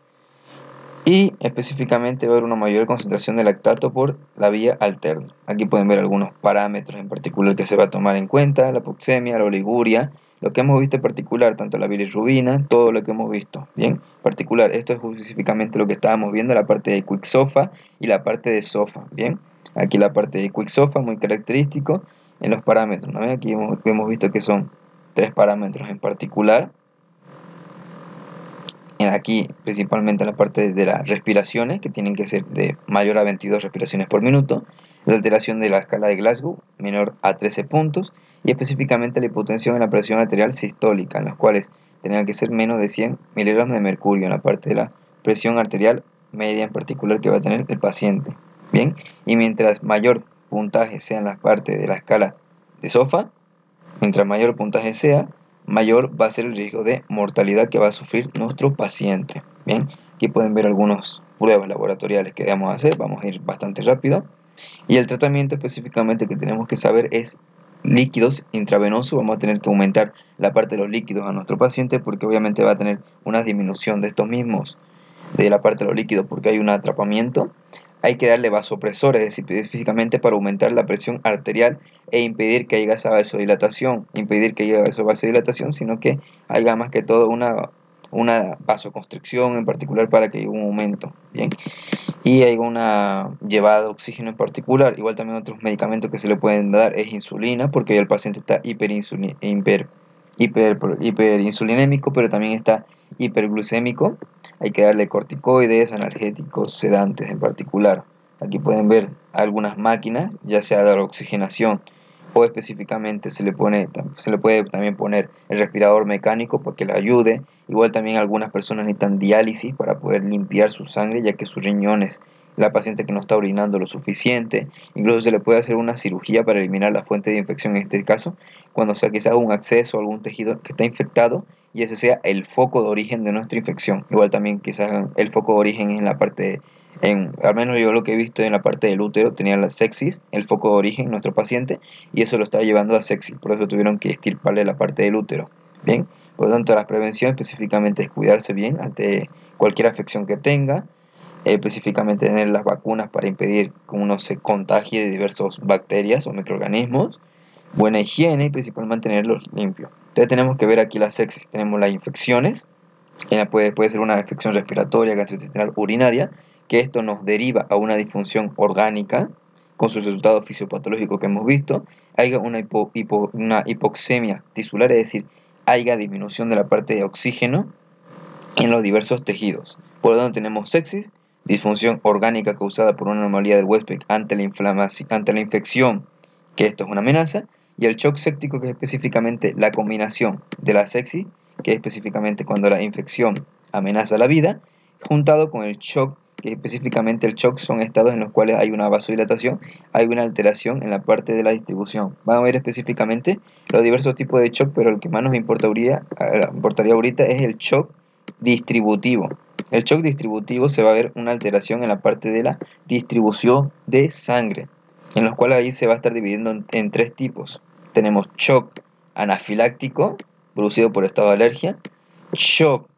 y específicamente va a haber una mayor concentración de lactato por la vía alterna. Aquí pueden ver algunos parámetros en particular que se va a tomar en cuenta, la hipoxemia, la oliguria, lo que hemos visto en particular, tanto la bilirrubina, todo lo que hemos visto, bien, particular, esto es específicamente lo que estábamos viendo, la parte de Quick-SOFA y la parte de SOFA, bien, aquí la parte de Quick-SOFA, muy característico, en los parámetros, ¿no? Aquí hemos visto que son 3 parámetros en particular, aquí principalmente en la parte de las respiraciones, que tienen que ser de mayor a 22 respiraciones por minuto, la alteración de la escala de Glasgow, menor a 13 puntos, y específicamente la hipotensión en la presión arterial sistólica, en las cuales tenían que ser menos de 100 miligramos de mercurio en la parte de la presión arterial media en particular que va a tener el paciente. Bien, y mientras mayor puntaje sea en la parte de la escala de SOFA, mientras mayor puntaje sea, mayor va a ser el riesgo de mortalidad que va a sufrir nuestro paciente. Bien, aquí pueden ver algunas pruebas laboratoriales que debemos hacer, vamos a ir bastante rápido. Y el tratamiento específicamente que tenemos que saber es líquidos intravenosos, vamos a tener que aumentar la parte de los líquidos a nuestro paciente porque obviamente va a tener una disminución de estos mismos, de la parte de los líquidos porque hay un atrapamiento. Hay que darle vasopresores, es decir, físicamente para aumentar la presión arterial e impedir que haya esa vasodilatación, sino que haya más que todo una vasoconstricción en particular para que haya un aumento, ¿bien? Y hay una llevada de oxígeno en particular. Igual también otros medicamentos que se le pueden dar es insulina, porque el paciente está hiperinsulinémico, pero también está hiperglucémico. Hay que darle corticoides, analgésicos, sedantes en particular. Aquí pueden ver algunas máquinas, ya sea de la oxigenación o específicamente se le puede también poner el respirador mecánico para que le ayude. Igual también algunas personas necesitan diálisis para poder limpiar su sangre, ya que sus riñones, la paciente que no está orinando lo suficiente. Incluso se le puede hacer una cirugía para eliminar la fuente de infección en este caso, cuando sea quizás un acceso a algún tejido que está infectado y ese sea el foco de origen de nuestra infección. Igual también quizás el foco de origen es en la parte, al menos yo lo que he visto en la parte del útero, tenía la sepsis, el foco de origen, nuestro paciente, y eso lo estaba llevando a sepsis, por eso tuvieron que extirparle la parte del útero. Bien, por lo tanto la prevención específicamente es cuidarse bien ante cualquier afección que tenga, específicamente tener las vacunas para impedir que uno se contagie de diversas bacterias o microorganismos, buena higiene y principalmente mantenerlos limpios. Entonces tenemos que ver aquí las sepsis. Tenemos las infecciones, puede ser una infección respiratoria, gastrointestinal, urinaria, que esto nos deriva a una disfunción orgánica con sus resultados fisiopatológicos que hemos visto. Haya una hipoxemia tisular, es decir, haya disminución de la parte de oxígeno en los diversos tejidos. Por lo tanto tenemos sepsis, disfunción orgánica causada por una anomalía del huésped ante la infección, que esto es una amenaza, y el shock séptico, que es específicamente la combinación de la sepsis, que es específicamente cuando la infección amenaza la vida, juntado con el shock, que específicamente el shock son estados en los cuales hay una vasodilatación, hay una alteración en la parte de la distribución. Vamos a ver específicamente los diversos tipos de shock, pero el que más nos importaría ahorita es el shock distributivo. El shock distributivo se va a ver una alteración en la parte de la distribución de sangre, en los cuales ahí se va a estar dividiendo en tres tipos. Tenemos shock anafiláctico, producido por estado de alergia, shock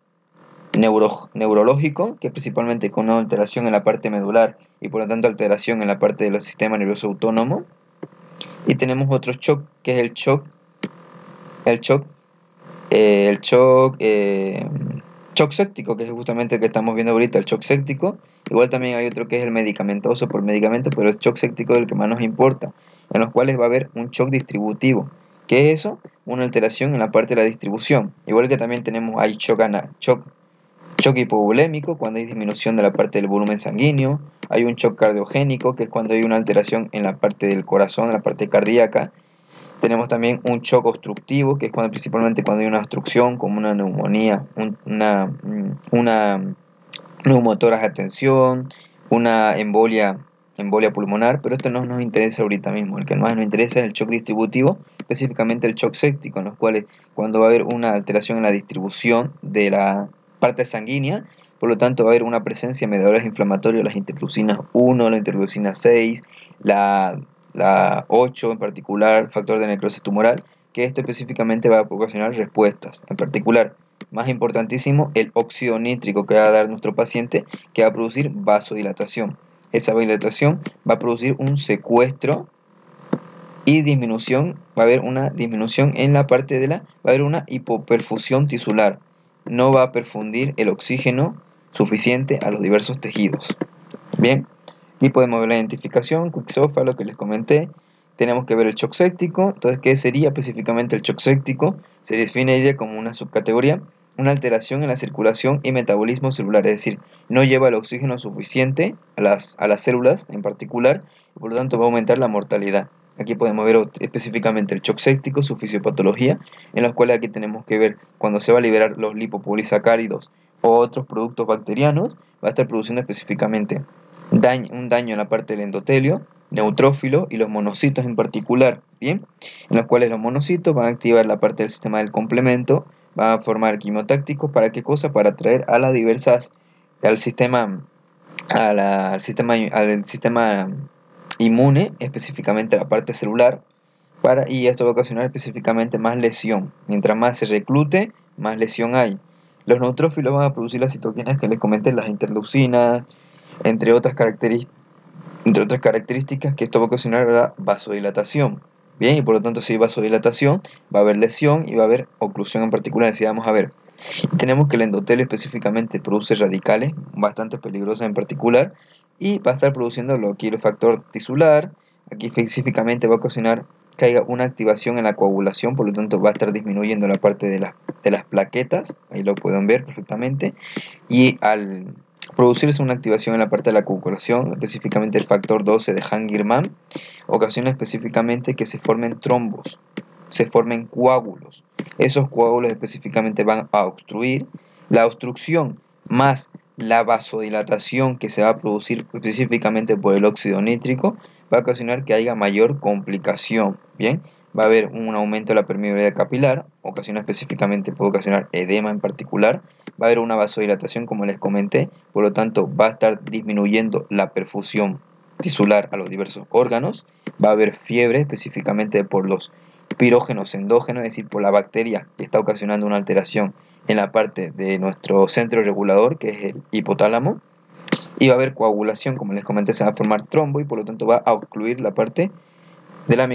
neurológico, que es principalmente con una alteración en la parte medular y por lo tanto alteración en la parte del sistema nervioso autónomo, y tenemos otro shock que es el shock séptico, que es justamente el que estamos viendo ahorita, el shock séptico. Igual también hay otro que es el medicamentoso por medicamento, pero el shock séptico es el que más nos importa, en los cuales va a haber un shock distributivo. ¿Qué es eso? Una alteración en la parte de la distribución. Igual que también hay shock hipovolémico, cuando hay disminución de la parte del volumen sanguíneo. Hay un shock cardiogénico, que es cuando hay una alteración en la parte del corazón, en la parte cardíaca. Tenemos también un shock obstructivo, que es principalmente cuando hay una obstrucción, como una neumonía, una neumotórax a tensión, una embolia pulmonar, pero esto no nos interesa ahorita mismo. El que más nos interesa es el shock distributivo, específicamente el shock séptico, en los cuales cuando va a haber una alteración en la distribución de la parte sanguínea, por lo tanto va a haber una presencia de mediadores inflamatorios, las interleucinas 1, la interleucina 6, la 8 en particular, factor de necrosis tumoral, que esto específicamente va a proporcionar respuestas. En particular, más importantísimo, el óxido nítrico que va a dar nuestro paciente, que va a producir vasodilatación. Esa vasodilatación va a producir un secuestro y disminución, va a haber una disminución en la parte va a haber una hipoperfusión tisular. No va a perfundir el oxígeno suficiente a los diversos tejidos. Bien. Y podemos ver la identificación, Quick-Sofa, lo que les comenté. Tenemos que ver el shock séptico. Entonces, ¿qué sería específicamente el shock séptico? Se definiría como una subcategoría, una alteración en la circulación y metabolismo celular, es decir, no lleva el oxígeno suficiente a las células en particular, y por lo tanto va a aumentar la mortalidad. Aquí podemos ver específicamente el shock séptico, su fisiopatología, en la cual aquí tenemos que ver cuando se va a liberar los lipopolisacáridos o otros productos bacterianos, va a estar produciendo específicamente un daño en la parte del endotelio, neutrófilo y los monocitos en particular, ¿bien? En los cuales los monocitos van a activar la parte del sistema del complemento, van a formar quimiotácticos, ¿para qué cosa? Para atraer a las diversas, al sistema, al sistema inmune, específicamente a la parte celular, y esto va a ocasionar específicamente más lesión. Mientras más se reclute, más lesión hay. Los neutrófilos van a producir las citoquinas que les comenté, las interleucinas, entre otras características, que esto va a ocasionar la vasodilatación. Bien, y por lo tanto si hay vasodilatación, va a haber lesión y va a haber oclusión en particular. Así vamos a ver. Tenemos que el endotelio específicamente produce radicales bastante peligrosas en particular, y va a estar produciendo lo que es el factor tisular. Aquí específicamente va a ocasionar que haya una activación en la coagulación, por lo tanto va a estar disminuyendo la parte de las plaquetas, ahí lo pueden ver perfectamente, y al producirse una activación en la parte de la coagulación, específicamente el factor 12 de Hangermann, ocasiona específicamente que se formen trombos, se formen coágulos. Esos coágulos específicamente van a obstruir. La obstrucción más la vasodilatación que se va a producir específicamente por el óxido nítrico va a ocasionar que haya mayor complicación. Bien, va a haber un aumento de la permeabilidad capilar, puede ocasionar edema en particular, va a haber una vasodilatación como les comenté, por lo tanto va a estar disminuyendo la perfusión tisular a los diversos órganos, va a haber fiebre específicamente por los pirógenos endógenos, es decir, por la bacteria que está ocasionando una alteración en la parte de nuestro centro regulador, que es el hipotálamo, y va a haber coagulación, como les comenté, se va a formar trombo y por lo tanto va a ocluir la parte de la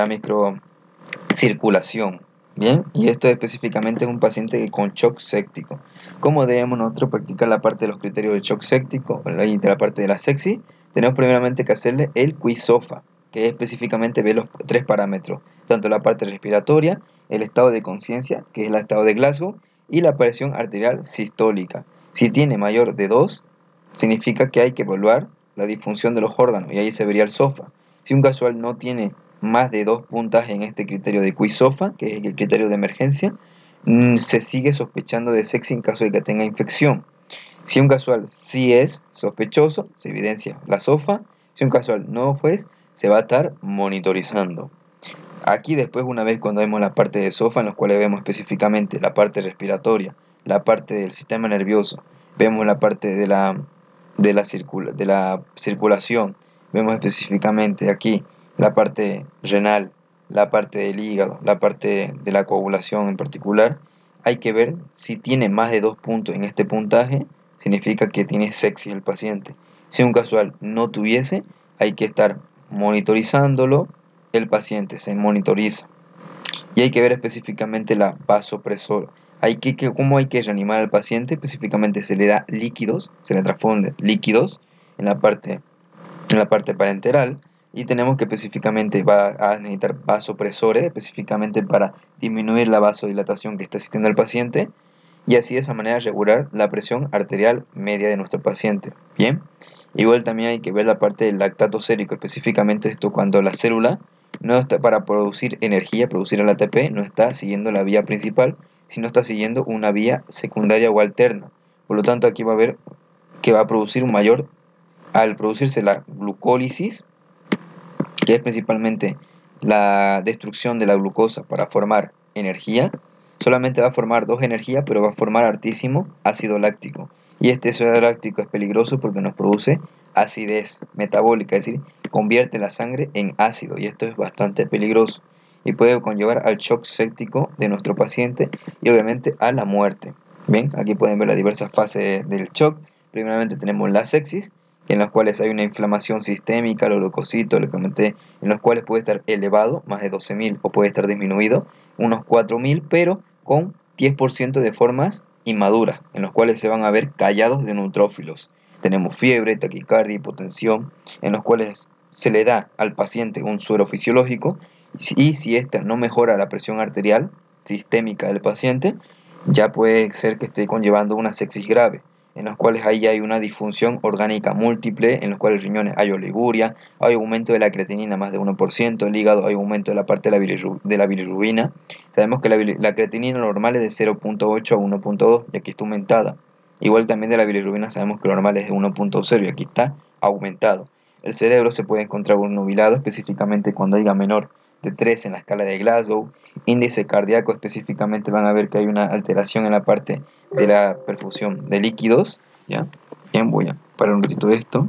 microcirculación. Bien, y esto específicamente es un paciente con shock séptico. ¿Cómo debemos nosotros practicar la parte de los criterios de shock séptico y de la parte de la sepsis? Tenemos primeramente que hacerle el QI-SOFA, que específicamente ve los 3 parámetros, tanto la parte respiratoria, el estado de conciencia, que es el estado de Glasgow, y la presión arterial sistólica. Si tiene mayor de 2, significa que hay que evaluar la disfunción de los órganos, y ahí se vería el SOFA. Si un casual no tiene más de 2 puntas en este criterio de QI-SOFA, que es el criterio de emergencia, se sigue sospechando de sepsis en caso de que tenga infección. Si un casual sí es sospechoso, se evidencia la SOFA. Si un casual no fue, se va a estar monitorizando. Aquí después, una vez cuando vemos la parte de SOFA, en los cuales vemos específicamente la parte respiratoria, la parte del sistema nervioso, vemos la parte de la circulación, vemos específicamente aquí la parte renal, la parte del hígado, la parte de la coagulación en particular. Hay que ver si tiene más de 2 puntos en este puntaje, significa que tiene sepsis el paciente. Si un casual no tuviese, hay que estar monitorizándolo. El paciente se monitoriza y hay que ver específicamente la vasopresora. ¿Cómo hay que reanimar al paciente? Específicamente se le da líquidos, se le transfunde líquidos en la parte parenteral, y tenemos que específicamente va a necesitar vasopresores específicamente para disminuir la vasodilatación que está existiendo el paciente, y así de esa manera regular la presión arterial media de nuestro paciente. Bien, igual también hay que ver la parte del lactato sérico, específicamente esto cuando la célula no está para producir energía, producir el ATP, no está siguiendo la vía principal, sino está siguiendo una vía secundaria o alterna. Por lo tanto, aquí va a haber que va a producir un mayor, al producirse la glucólisis, que es principalmente la destrucción de la glucosa para formar energía. Solamente va a formar 2 energías, pero va a formar hartísimo ácido láctico. Y este ácido láctico es peligroso porque nos produce acidez metabólica, es decir, convierte la sangre en ácido, y esto es bastante peligroso y puede conllevar al shock séptico de nuestro paciente y obviamente a la muerte. Bien, aquí pueden ver las diversas fases del shock. Primeramente tenemos la sepsis, en las cuales hay una inflamación sistémica, los leucocitos, lo comenté, en los cuales puede estar elevado, más de 12.000, o puede estar disminuido, unos 4.000, pero con 10% de formas inmaduras, en los cuales se van a ver callados de neutrófilos. Tenemos fiebre, taquicardia, hipotensión, en los cuales se le da al paciente un suero fisiológico, y si ésta no mejora la presión arterial sistémica del paciente, ya puede ser que esté conllevando una sepsis grave, en los cuales ahí hay una disfunción orgánica múltiple, en los cuales riñones hay oliguria, hay aumento de la creatinina más de 1%, el hígado hay aumento de la parte de la bilirrubina. Sabemos que la creatinina normal es de 0.8 a 1.2 y aquí está aumentada. Igual también de la bilirrubina sabemos que lo normal es de 1.0 y aquí está aumentado. El cerebro se puede encontrar nubilado específicamente cuando haya menor de 3 en la escala de Glasgow. Índice cardíaco específicamente van a ver que hay una alteración en la parte de la perfusión de líquidos. ¿Ya? Bien, voy a parar un ratito esto.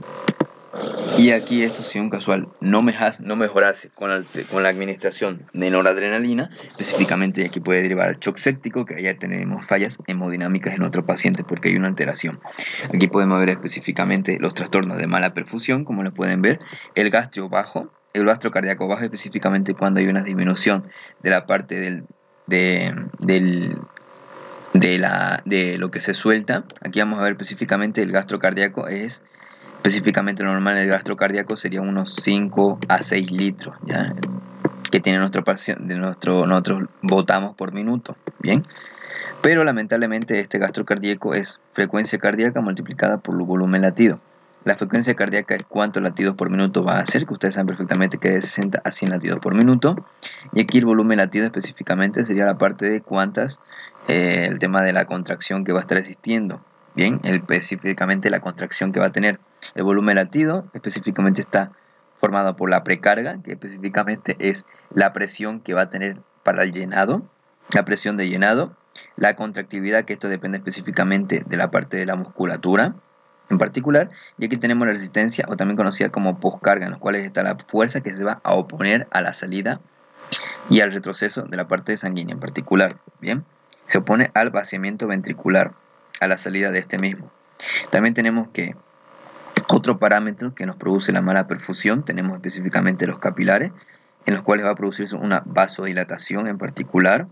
Y aquí esto, si un casual no mejorase con la administración de noradrenalina, específicamente aquí puede derivar al shock séptico, que allá tenemos fallas hemodinámicas en otro paciente porque hay una alteración. Aquí podemos ver específicamente los trastornos de mala perfusión, como lo pueden ver, el gastro bajo, el gastro cardíaco bajo, específicamente cuando hay una disminución de la parte de lo que se suelta. Aquí vamos a ver específicamente el gastro cardíaco es específicamente normal. El gastro cardíaco sería unos 5 a 6 litros, ¿ya? Que tiene nosotros botamos por minuto, ¿bien? Pero lamentablemente este gastro cardíaco es frecuencia cardíaca multiplicada por el volumen latido. La frecuencia cardíaca es cuántos latidos por minuto va a hacer, que ustedes saben perfectamente que es de 60 a 100 latidos por minuto. Y aquí el volumen latido específicamente sería la parte de cuántas, el tema de la contracción que va a estar existiendo. Bien, específicamente la contracción que va a tener. El volumen latido específicamente está formado por la precarga, que específicamente es la presión que va a tener para el llenado, la presión de llenado, la contractividad, que esto depende específicamente de la parte de la musculatura en particular, y aquí tenemos la resistencia, o también conocida como poscarga, en los cuales está la fuerza que se va a oponer a la salida y al retroceso de la parte sanguínea en particular. Bien, se opone al vaciamiento ventricular, a la salida de este mismo. También tenemos que Otro parámetro que nos produce la mala perfusión, tenemos específicamente los capilares, en los cuales va a producirse una vasodilatación en particular,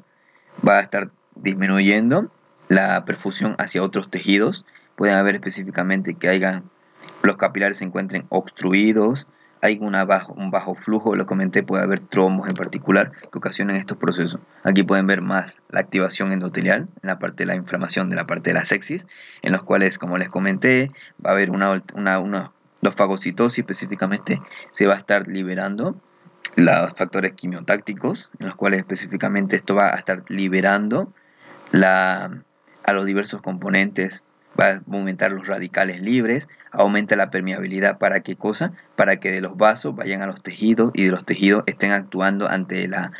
va a estar disminuyendo la perfusión hacia otros tejidos, pueden haber específicamente que los capilares se encuentren obstruidos, hay un bajo flujo, lo comenté, puede haber trombos en particular que ocasionan estos procesos. Aquí pueden ver más la activación endotelial en la parte de la inflamación de la parte de la sepsis, en los cuales, como les comenté, va a haber los fagocitosis específicamente, se va a estar liberando los factores quimiotácticos, en los cuales específicamente esto va a estar liberando a los diversos componentes, va a aumentar los radicales libres, aumenta la permeabilidad. ¿Para qué cosa? Para que de los vasos vayan a los tejidos y de los tejidos estén actuando ante la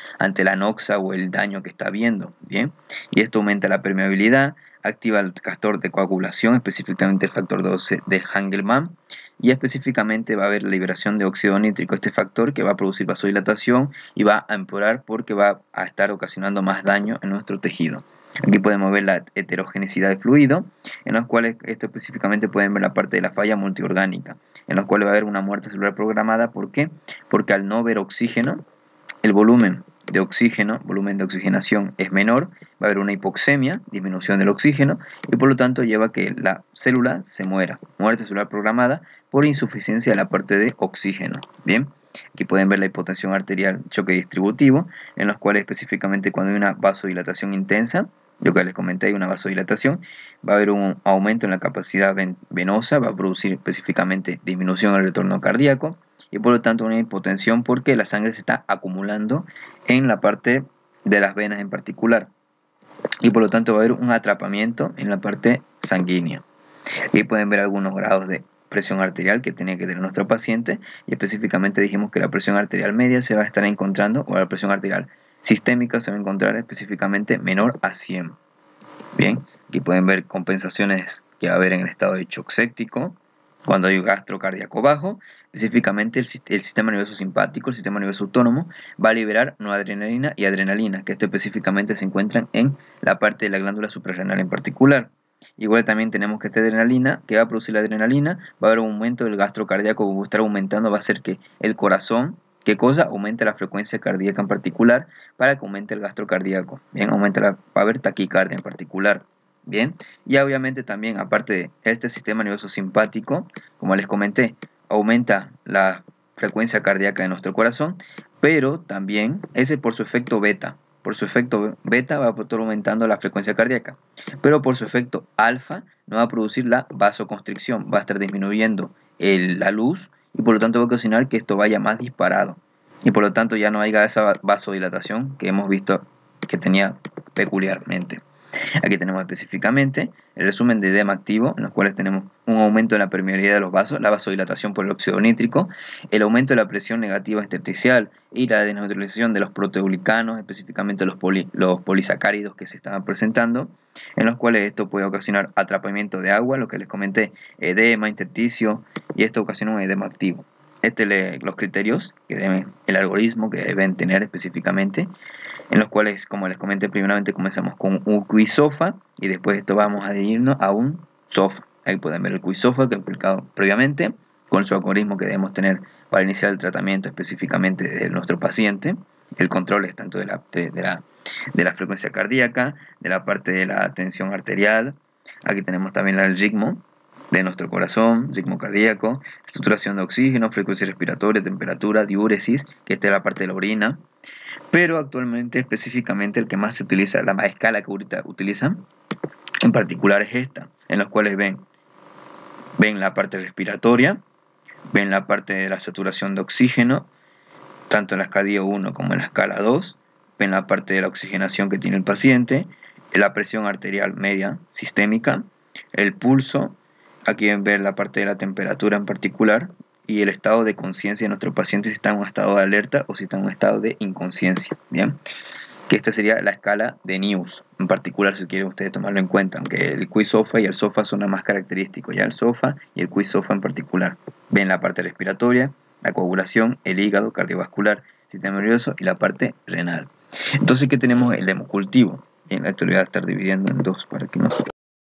anoxa o el daño que está habiendo, ¿bien? Y esto aumenta la permeabilidad, activa el factor de coagulación, específicamente el factor 12 de Angelman, y específicamente va a haber la liberación de óxido nítrico, este factor que va a producir vasodilatación y va a empeorar porque va a estar ocasionando más daño en nuestro tejido. Aquí podemos ver la heterogenicidad de fluido, en los cuales esto específicamente pueden ver la parte de la falla multiorgánica, en los cuales va a haber una muerte celular programada. ¿Por qué? Porque al no ver oxígeno, el volumen de oxigenación es menor, va a haber una hipoxemia, disminución del oxígeno, y por lo tanto lleva a que la célula se muera, muerte celular programada por insuficiencia de la parte de oxígeno. Bien, aquí pueden ver la hipotensión arterial, choque distributivo, en los cuales específicamente cuando hay una vasodilatación intensa, lo que les comenté, hay una vasodilatación, va a haber un aumento en la capacidad venosa, va a producir específicamente disminución en el retorno cardíaco y por lo tanto una hipotensión porque la sangre se está acumulando en la parte de las venas en particular y por lo tanto va a haber un atrapamiento en la parte sanguínea. Aquí pueden ver algunos grados de presión arterial que tiene que tener nuestro paciente y específicamente dijimos que la presión arterial media se va a estar encontrando, o la presión arterial sistémica se va a encontrar específicamente menor a 100. Bien, aquí pueden ver compensaciones que va a haber en el estado de shock séptico, cuando hay un gastrocardíaco bajo, específicamente el sistema nervioso simpático, el sistema nervioso autónomo, va a liberar noradrenalina y adrenalina, que esto específicamente se encuentran en la parte de la glándula suprarrenal en particular. Igual también tenemos que esta adrenalina, que va a producir la adrenalina, va a haber un aumento del gastrocardíaco, va a estar aumentando, va a hacer que el corazón, ¿qué cosa? Aumente la frecuencia cardíaca en particular para que aumente el gastrocardíaco. Bien, va a haber taquicardia en particular. Bien, y obviamente también, aparte de este sistema nervioso simpático, como les comenté, aumenta la frecuencia cardíaca de nuestro corazón, pero también ese por su efecto beta. Por su efecto beta va a estar aumentando la frecuencia cardíaca, pero por su efecto alfa no va a producir la vasoconstricción, va a estar disminuyendo la luz y por lo tanto va a ocasionar que esto vaya más disparado y por lo tanto ya no haya esa vasodilatación que hemos visto que tenía peculiarmente. Aquí tenemos específicamente el resumen de edema activo, en los cuales tenemos un aumento en la permeabilidad de los vasos, la vasodilatación por el óxido nítrico, el aumento de la presión negativa intersticial y la desneutralización de los proteoglicanos, específicamente los polisacáridos que se estaban presentando, en los cuales esto puede ocasionar atrapamiento de agua, lo que les comenté, edema, intersticio, y esto ocasiona un edema activo. Los criterios, el algoritmo que deben tener específicamente, en los cuales, como les comenté, primeramente comenzamos con un QI-SOFA y después esto vamos a irnos a un SOFA. Ahí pueden ver el QI-SOFA que he explicado previamente, con su algoritmo que debemos tener para iniciar el tratamiento específicamente de nuestro paciente. El control es tanto de la frecuencia cardíaca, de la parte de la tensión arterial. Aquí tenemos también el ritmo de nuestro corazón, ritmo cardíaco, saturación de oxígeno, frecuencia respiratoria, temperatura, diúresis, que esta es la parte de la orina. Pero actualmente, específicamente, el que más se utiliza, la escala que ahorita utilizan, en particular es esta, en los cuales ven la parte respiratoria, ven la parte de la saturación de oxígeno, tanto en la escala 1 como en la escala 2, ven la parte de la oxigenación que tiene el paciente, la presión arterial media sistémica, el pulso, aquí ven ver la parte de la temperatura en particular, y el estado de conciencia de nuestro paciente, si está en un estado de alerta o si está en un estado de inconsciencia. Bien, que esta sería la escala de News, en particular si quieren ustedes tomarlo en cuenta, aunque el QI-SOFA y el SOFA son los más característicos, ya el SOFA y el QI-SOFA en particular. Ven la parte respiratoria, la coagulación, el hígado, cardiovascular, sistema nervioso y la parte renal. Entonces, ¿qué tenemos? El hemocultivo. Bien, esto lo voy a estar dividiendo en dos para que no